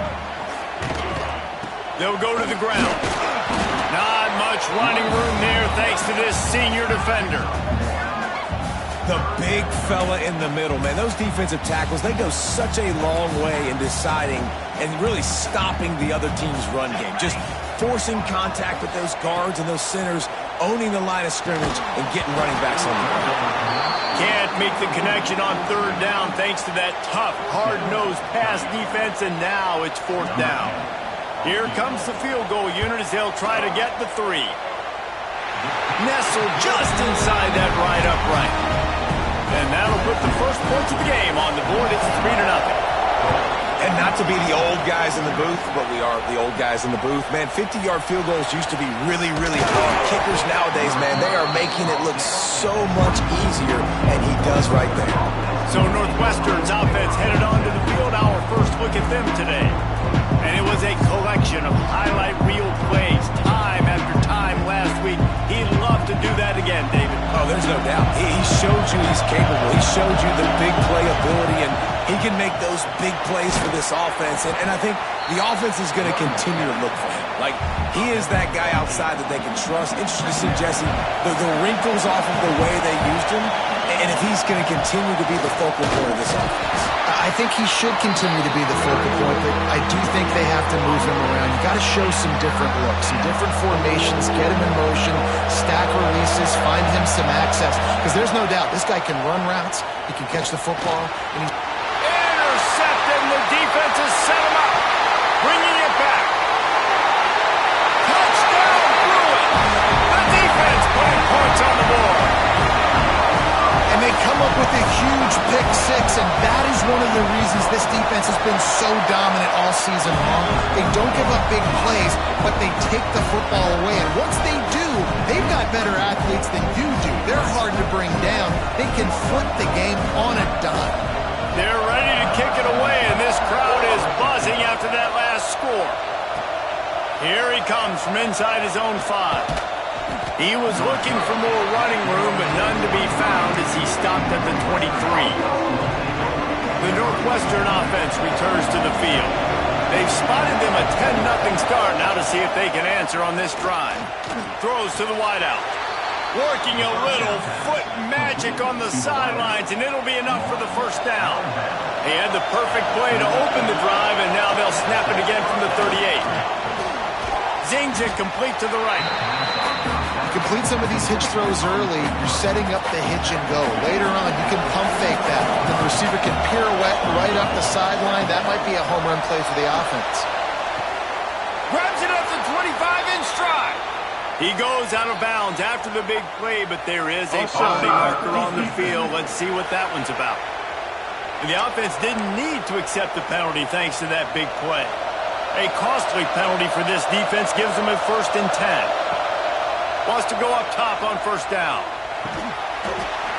They'll go to the ground. Not much running room there thanks to this senior defender. The big fella in the middle, man. Those defensive tackles, they go such a long way in deciding and really stopping the other team's run game. Just forcing contact with those guards and those centers, owning the line of scrimmage, and getting running backs on the ground. Can't make the connection on third down thanks to that tough, hard-nosed pass defense, and now it's fourth down. Here comes the field goal unit as they'll try to get the 3. Nestled just inside that right upright. And that'll put the first points of the game on the board. It's 3-0. And not to be the old guys in the booth, but we are the old guys in the booth. Man, 50-yard field goals used to be really, really hard. Kickers nowadays, man, they are making it look so much easier, and he does right there. So Northwestern's offense headed onto the field. Our first look at them today. And it was a collection of highlight reel plays, time after time last week. He'd love to do that again, David. Oh, there's no doubt. He showed you he's capable. He showed you the big play ability, and he can make those big plays for this offense. And I think the offense is going to continue to look for him. Like, he is that guy outside that they can trust. Interesting to see, Jesse, the wrinkles off of the way they used him, and if he's going to continue to be the focal point of this offense. I think he should continue to be the focal point, but I do think they have to move him around. You got to show some different looks, some different formations, get him in motion, stack releases, find him some access. Because there's no doubt this guy can run routes, he can catch the football, and intercepted, and the defense has set him up, bringing it back. Touchdown, Bruins! The defense putting points on the board. And they come up with a huge pick six, and that is one of the reasons this defense has been so dominant all season long. They don't give up big plays, but they take the football away. And once they do, they've got better athletes than you do. They're hard to bring down. They can flip the game on a dime. They're ready to kick it away, and this crowd is buzzing after that last score. Here he comes from inside his own 5. He was looking for more running room, but none to be found as he stopped at the 23. The Northwestern offense returns to the field. They've spotted them a 10-0 start. Now to see if they can answer on this drive. Throws to the wideout. Working a little foot magic on the sidelines, and it'll be enough for the first down. He had the perfect play to open the drive, and now they'll snap it again from the 38. zings it complete to the right. Complete some of these hitch throws early, you're setting up the hitch and go. Later on, you can pump fake that. The receiver can pirouette right up the sideline. That might be a home run play for the offense. Grabs it up the 25 in stride. He goes out of bounds after the big play, but there is a penalty marker on the field. Let's see what that one's about. And the offense didn't need to accept the penalty thanks to that big play. A costly penalty for this defense gives them a 1st and 10. Wants to go up top on 1st down.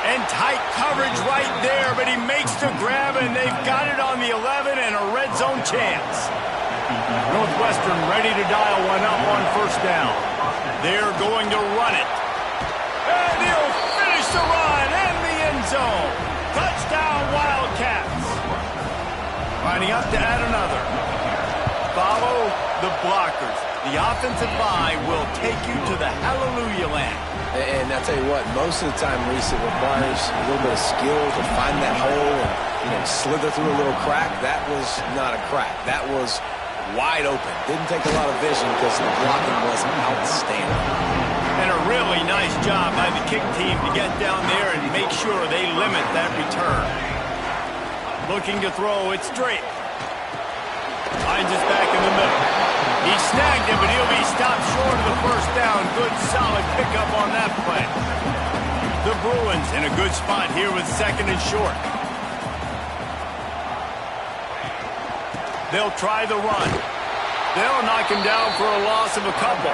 And tight coverage right there, but he makes the grab, and they've got it on the 11 and a red zone chance. Northwestern ready to dial one up on 1st down. They're going to run it. And he'll finish the run and the end zone. Touchdown, Wildcats. Lining up to add another. Follow the blockers. The offensive line will take you to the hallelujah land. And I'll tell you what, most of the time, Reese, it requires a little bit of skill to find that hole and slither through a little crack. That was not a crack. That was wide open. Didn't take a lot of vision because the blocking was outstanding. And a really nice job by the kick team to get down there and make sure they limit that return. Looking to throw, it's Drake. Finds us back in the middle. He snagged him, but he'll be stopped short of the 1st down. Good, solid pickup on that play. The Bruins in a good spot here with 2nd and short. They'll try the run. They'll knock him down for a loss of a couple.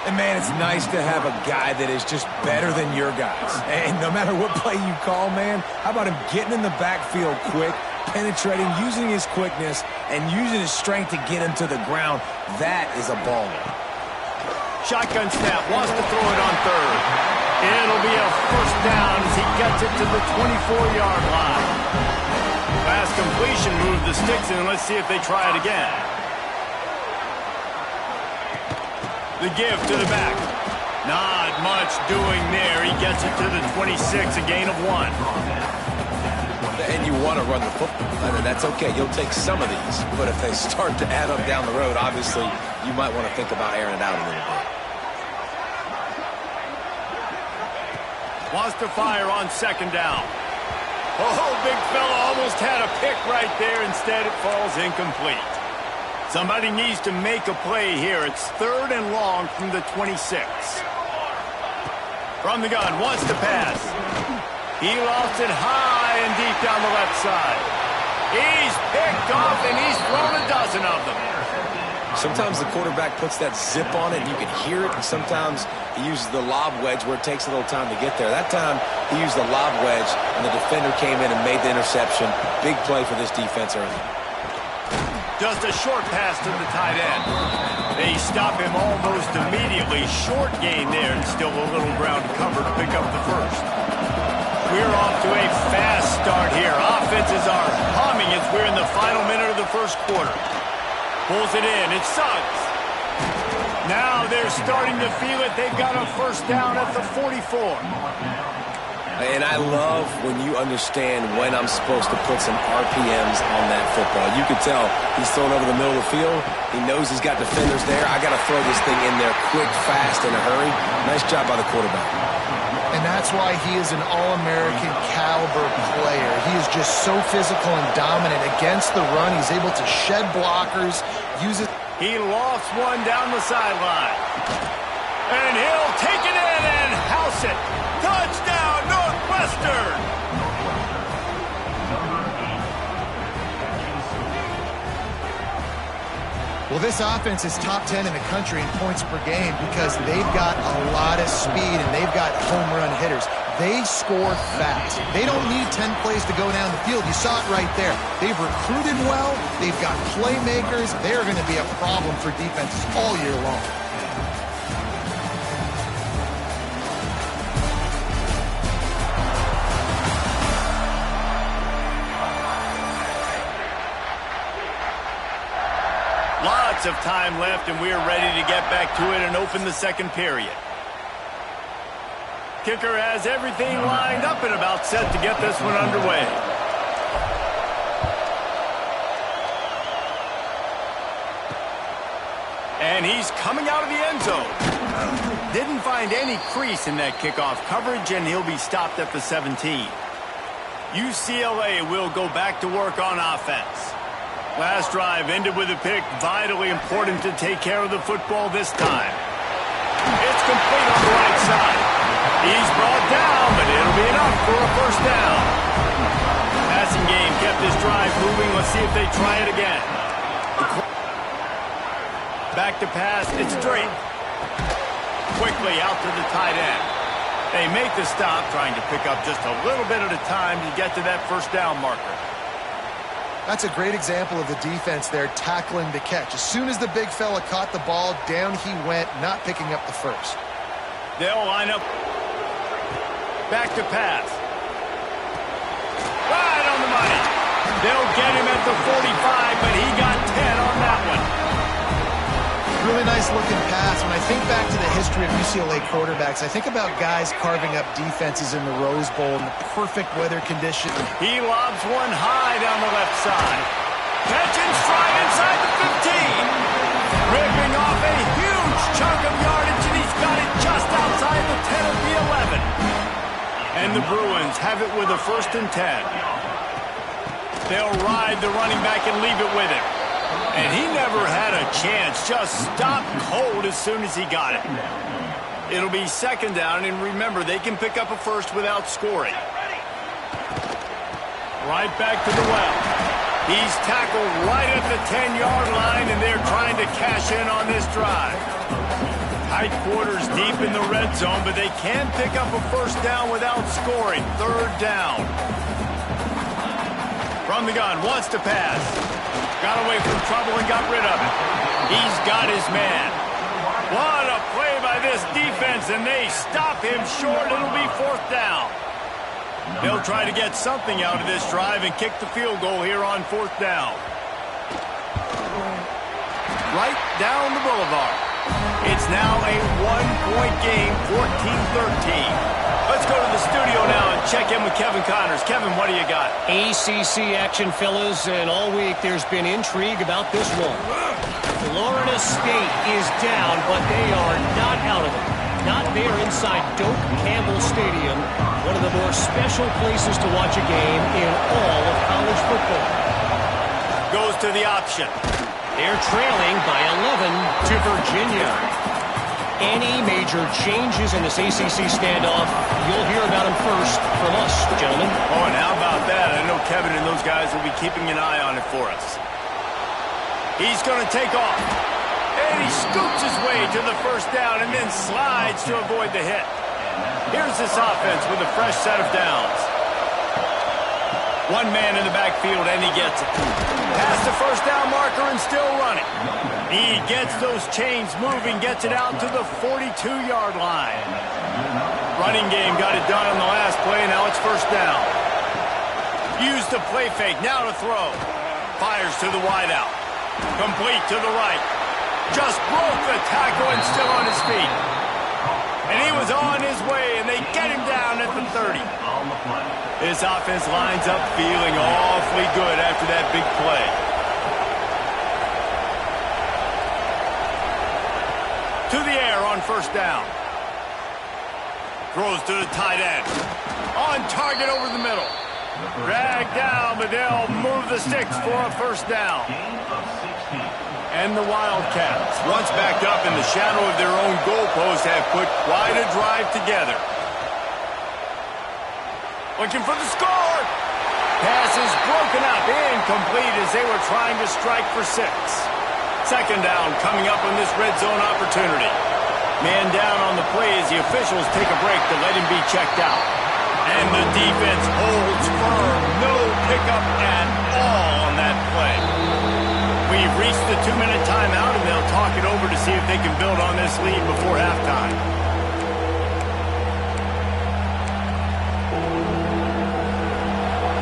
And, man, it's nice to have a guy that is just better than your guys. And no matter what play you call, man, how about him getting in the backfield quick, penetrating, using his quickness, and using his strength to get him to the ground? That is a baller. Shotgun snap, wants to throw it on 3rd. It'll be a 1st down as he gets it to the 24-yard line. Fast completion, move the sticks in. Let's see if they try it again. The give to the back. Not much doing there. He gets it to the 26, a gain of 1. And you want to run the football. That's okay. You'll take some of these. But if they start to add up down the road, obviously, you might want to think about airing it out a little bit. Wants to fire on 2nd down. Oh, big fella almost had a pick right there. Instead, it falls incomplete. Somebody needs to make a play here. It's 3rd and long from the 26. From the gun, wants to pass. He lost it high and deep down the left side. He's picked off, and he's thrown a dozen of them. Sometimes the quarterback puts that zip on it, and you can hear it, and sometimes he uses the lob wedge where it takes a little time to get there. That time, he used the lob wedge, and the defender came in and made the interception. Big play for this defense early. Just a short pass to the tight end. They stop him almost immediately. Short gain there, and still a little ground to cover to pick up the 1st. We're off to a fast start here. Offenses are humming as we're in the final minute of the 1st quarter. Pulls it in. It's Suggs. Now they're starting to feel it. They've got a 1st down at the 44. And I love when you understand when I'm supposed to put some RPMs on that football. You can tell he's thrown over the middle of the field. He knows he's got defenders there. I got to throw this thing in there quick, fast, in a hurry. Nice job by the quarterback. And that's why he is an All-American caliber player. He is just so physical and dominant against the run. He's able to shed blockers, use it. He lofts one down the sideline. And he'll take it in and house it. Touchdown, Northwestern! Well, this offense is top 10 in the country in points per game because they've got a lot of speed and they've got home run hitters. They score fast. They don't need 10 plays to go down the field. You saw it right there. They've recruited well. They've got playmakers. They're going to be a problem for defenses all year long. Lots of time left, and we're ready to get back to it and open the 2nd period. Kicker has everything lined up and about set to get this one underway. And he's coming out of the end zone. Didn't find any crease in that kickoff coverage, and he'll be stopped at the 17. UCLA will go back to work on offense. Last drive ended with a pick. Vitally important to take care of the football this time. It's complete on the right side. He's brought down, but it'll be enough for a first down. Passing game kept this drive moving. Let's see if they try it again. Back to pass. It's Drake. Quickly out to the tight end. They make the stop, trying to pick up just a little bit at a time to get to that first down marker. That's a great example of the defense there tackling the catch. As soon as the big fella caught the ball, down he went, not picking up the first. They'll line up. Back to pass. Right on the money. They'll get him at the 45, but he got 10 on that one. Really nice looking pass. When I think back to the history of UCLA quarterbacks, I think about guys carving up defenses in the Rose Bowl in the perfect weather condition. He lobs one high down the left side. Catch and stride inside the 15. Ripping off a huge chunk of yardage, and he's got it just outside the 10 of the 11. And the Bruins have it with a 1st and 10. They'll ride the running back and leave it with him. And he never had a chance, just stopped cold as soon as he got it. It'll be 2nd down, and remember, they can pick up a first without scoring. Right back to the well. He's tackled right at the 10-yard line, and they're trying to cash in on this drive. Tight quarters deep in the red zone, but they can pick up a first down without scoring. 3rd down. From the gun, wants to pass. Got away from trouble and got rid of it. He's got his man. What a play by this defense, and they stop him short. It'll be 4th down. They'll try to get something out of this drive and kick the field goal here on 4th down. Right down the boulevard. It's now a 1-point game, 14-13. Let's go to the studio now and check in with Kevin Connors. Kevin, what do you got? ACC action, fellas, and all week there's been intrigue about this one. Florida State is down, but they are not out of it. Not there inside Doak Campbell Stadium, one of the more special places to watch a game in all of college football. Goes to the option. They're trailing by 11 to Virginia. Any major changes in this ACC standoff, you'll hear about them first from us, gentlemen. Oh, and how about that? I know Kevin and those guys will be keeping an eye on it for us. He's going to take off. And he scoots his way to the first down and then slides to avoid the hit. Here's this offense with a fresh set of downs. One man in the backfield, and he gets it. Past the first down marker and still running. He gets those chains moving, gets it out to the 42-yard line. Running game got it done on the last play, now it's 1st down. Use the play fake, now to throw. Fires to the wideout. Complete to the right. Just broke the tackle and still on his feet. And he was on his way, and they get him down at the 30. This offense lines up feeling awfully good after that big play. To the air on 1st down. Throws to the tight end. On target over the middle. Dragged down, but they'll move the sticks for a 1st down. And the Wildcats, once backed up in the shadow of their own goalpost, have put quite a drive together. Looking for the score. Pass is broken up, incomplete as they were trying to strike for 6. 2nd down coming up on this red zone opportunity. Man down on the play as the officials take a break to let him be checked out. And the defense holds firm. No pickup at all on that play. We've reached the 2-minute timeout, and they'll talk it over to see if they can build on this lead before halftime.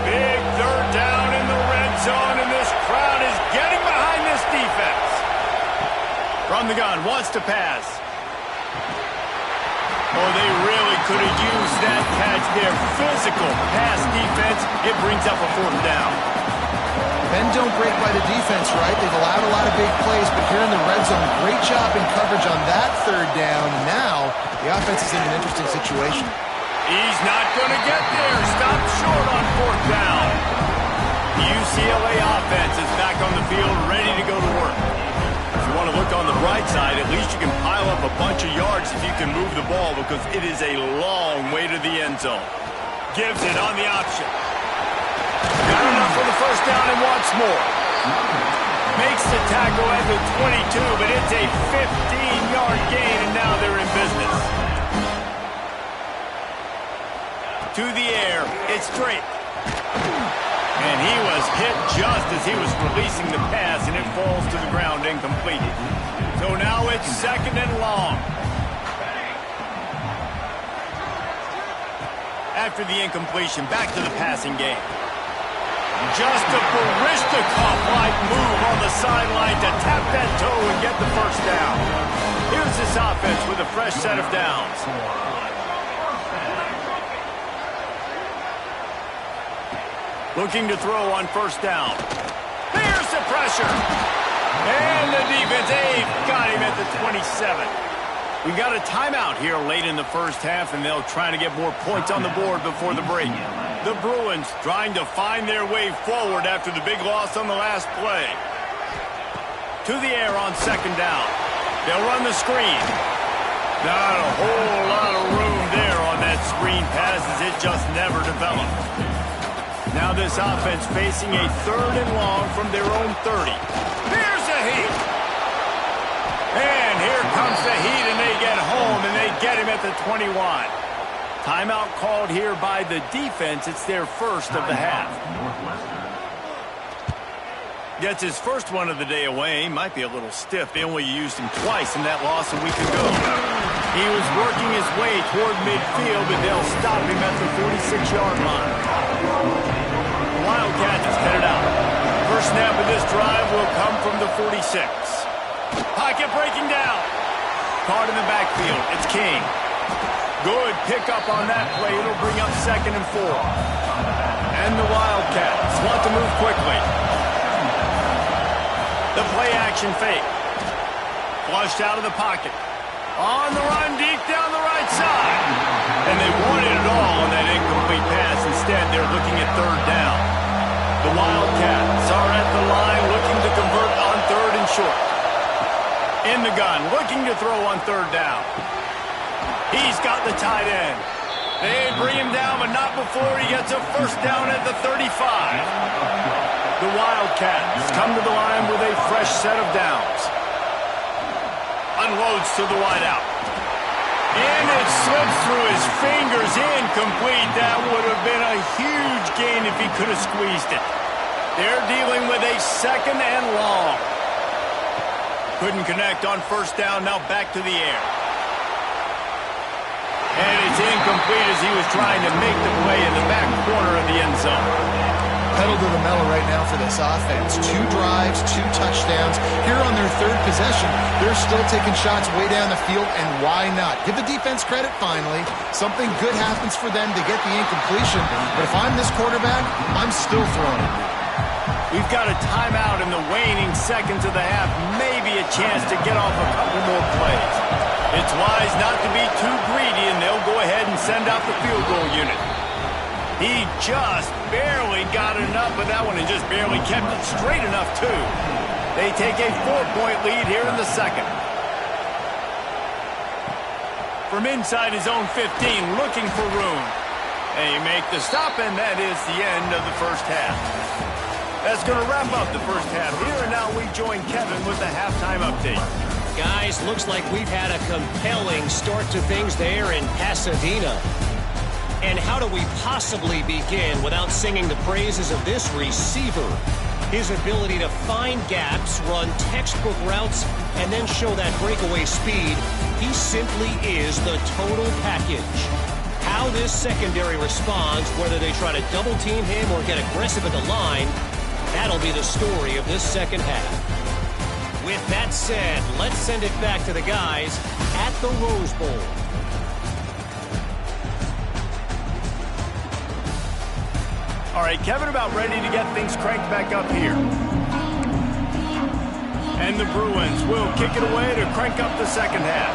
Big 3rd down in the red zone, and this crowd is getting behind this defense. From the gun, wants to pass. Oh, they really could have used that catch there. Physical pass defense. It brings up a 4th down. Men don't great by the defense, right? They've allowed a lot of big plays, but here in the red zone, great job in coverage on that third down. And now the offense is in an interesting situation. He's not going to get there. Stopped short on fourth down. The UCLA offense is back on the field, ready to go to work. If you want to look on the bright side, at least you can pile up a bunch of yards if you can move the ball, because it is a long way to the end zone. Gives it on the option. Got enough for the first down and wants more. Makes the tackle at the 22, but it's a 15-yard gain, and now they're in business. To the air, it's Drake. And he was hit just as he was releasing the pass, and it falls to the ground incomplete. So now it's second and long. After the incompletion, back to the passing game. Just a Barishnikov-like move on the sideline to tap that toe and get the first down. Here's this offense with a fresh set of downs. Looking to throw on first down. There's the pressure. And the defense, they've got him at the 27. We got a timeout here late in the first half, and they'll try to get more points on the board before the break. The Bruins trying to find their way forward after the big loss on the last play. To the air on second down. They'll run the screen. Not a whole lot of room there on that screen pass, as it just never developed. Now this offense facing a third and long from their own 30. Here's the heat. And here comes the heat, and they get home, and they get him at the 21. Timeout called here by the defense. It's their first of the half. Gets his first one of the day away. Might be a little stiff. They only used him twice in that loss a week ago. He was working his way toward midfield, but they'll stop him at the 46-yard line. The Wildcat is headed out. First snap of this drive will come from the 46. Pocket breaking down. Caught in the backfield. It's King. Good pickup on that play. It'll bring up second and 4. And the Wildcats want to move quickly. The play action fake. Flushed out of the pocket. On the run deep down the right side. And they wanted it all on that incomplete pass. Instead, they're looking at third down. The Wildcats are at the line looking to convert on third and short. In the gun, looking to throw on third down. He's got the tight end. They bring him down, but not before he gets a first down at the 35. The Wildcats come to the line with a fresh set of downs. Unloads to the wideout. And it slips through his fingers, incomplete. That would have been a huge gain if he could have squeezed it. They're dealing with a second and long. Couldn't connect on first down, now back to the air. And it's incomplete as he was trying to make the play in the back corner of the end zone. Pedal to the metal right now for this offense. 2 drives, 2 touchdowns. Here on their third possession, they're still taking shots way down the field, and why not? Give the defense credit finally. Something good happens for them to get the incompletion, but if I'm this quarterback, I'm still throwing. We've got a timeout in the waning seconds of the half. Maybe a chance to get off a couple more plays. It's wise not to be too greedy, and they'll go ahead and send out the field goal unit. He just barely got enough with that one and just barely kept it straight enough, too. They take a 4-point lead here in the second. From inside his own 15, looking for room. They make the stop, and that is the end of the first half. That's going to wrap up the first half here, and now we join Kevin with the halftime update. Guys, looks like we've had a compelling start to things there in Pasadena. And how do we possibly begin without singing the praises of this receiver? His ability to find gaps, run textbook routes, and then show that breakaway speed. He simply is the total package. How this secondary responds, whether they try to double team him or get aggressive at the line, that'll be the story of this second half. With that said, let's send it back to the guys at the Rose Bowl. All right, Kevin, about ready to get things cranked back up here. And the Bruins will kick it away to crank up the second half.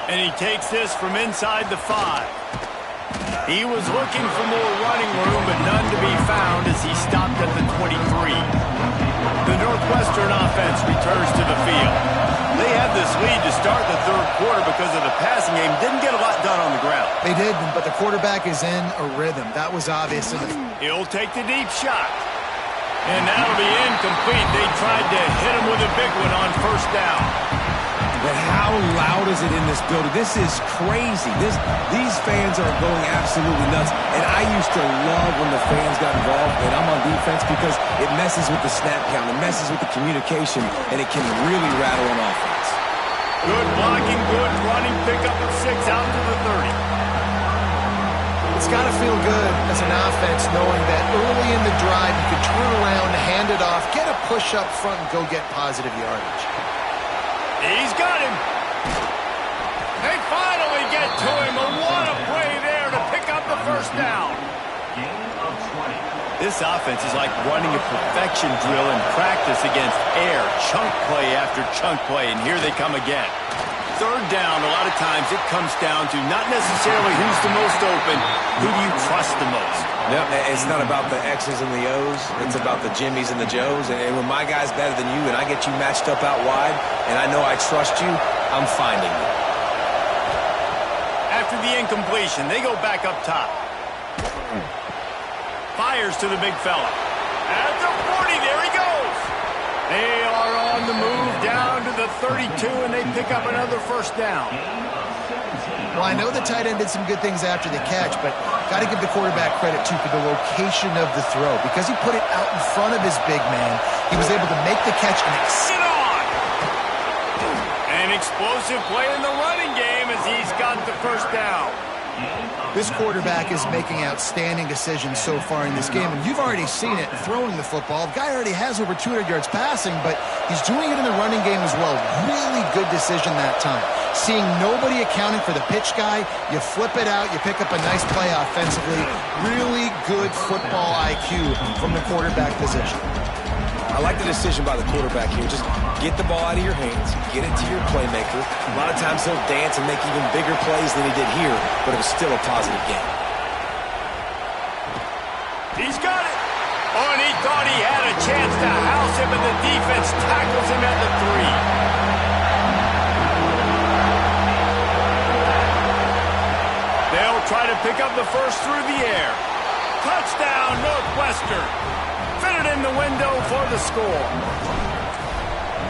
And he takes this from inside the 5. He was looking for more running room, but none to be found as he stopped at the 23. The Northwestern offense returns to the field. They had this lead to start the third quarter because of the passing game. Didn't get a lot done on the ground. They did, but the quarterback is in a rhythm. That was obvious. He'll take the deep shot. And that'll be incomplete. They tried to hit him with a big one on first down. But how loud is it in this building? This is crazy. These fans are going absolutely nuts. And I used to love when the fans got involved, and I'm on defense because it messes with the snap count. It messes with the communication, and it can really rattle an offense. Good blocking, good running, pickup of 6 out to the 30. It's got to feel good as an offense knowing that early in the drive you can turn around, hand it off, get a push up front, and go get positive yardage. He's got him. They finally get to him. And what a play there to pick up the first down. This offense is like running a perfection drill in practice against air. Chunk play after chunk play, and here they come again. Third down, a lot of times it comes down to not necessarily who's the most open, who do you trust the most? No, it's not about the X's and the O's. It's about the Jimmies and the Joes. And when my guy's better than you and I get you matched up out wide and I know I trust you, I'm finding you. After the incompletion, they go back up top. Fires to the big fella. At the 40, there he goes. They are on the move down to the 32, and they pick up another first down. Well, I know the tight end did some good things after the catch, but got to give the quarterback credit, too, for the location of the throw. Because he put it out in front of his big man, he was able to make the catch and sit on. An explosive play in the running game as he's got the first down. This quarterback is making outstanding decisions so far in this game, and you've already seen it throwing the football. The guy already has over 200 yards passing, but he's doing it in the running game as well. Really good decision that time. Seeing nobody accounting for the pitch guy, you flip it out, you pick up a nice play offensively. Really good football IQ from the quarterback position. I like the decision by the quarterback here. Just get the ball out of your hands, get it to your playmaker. A lot of times he'll dance and make even bigger plays than he did here, but it was still a positive game. He's got it. Oh, and he thought he had a chance to house him, and the defense tackles him at the 3. They'll try to pick up the first through the air. Touchdown, Northwestern. Fitted in the window for the score.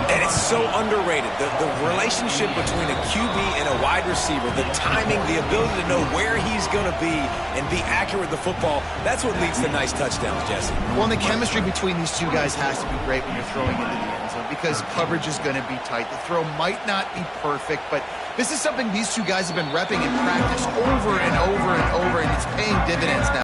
And it's so underrated. The relationship between a QB and a wide receiver, the timing, the ability to know where he's going to be and be accurate with the football, that's what leads to nice touchdowns, Jesse. Well, and the chemistry between these two guys has to be great when you're throwing into the end zone because coverage is going to be tight. The throw might not be perfect, but this is something these two guys have been repping in practice over and over and over, and it's paying dividends now.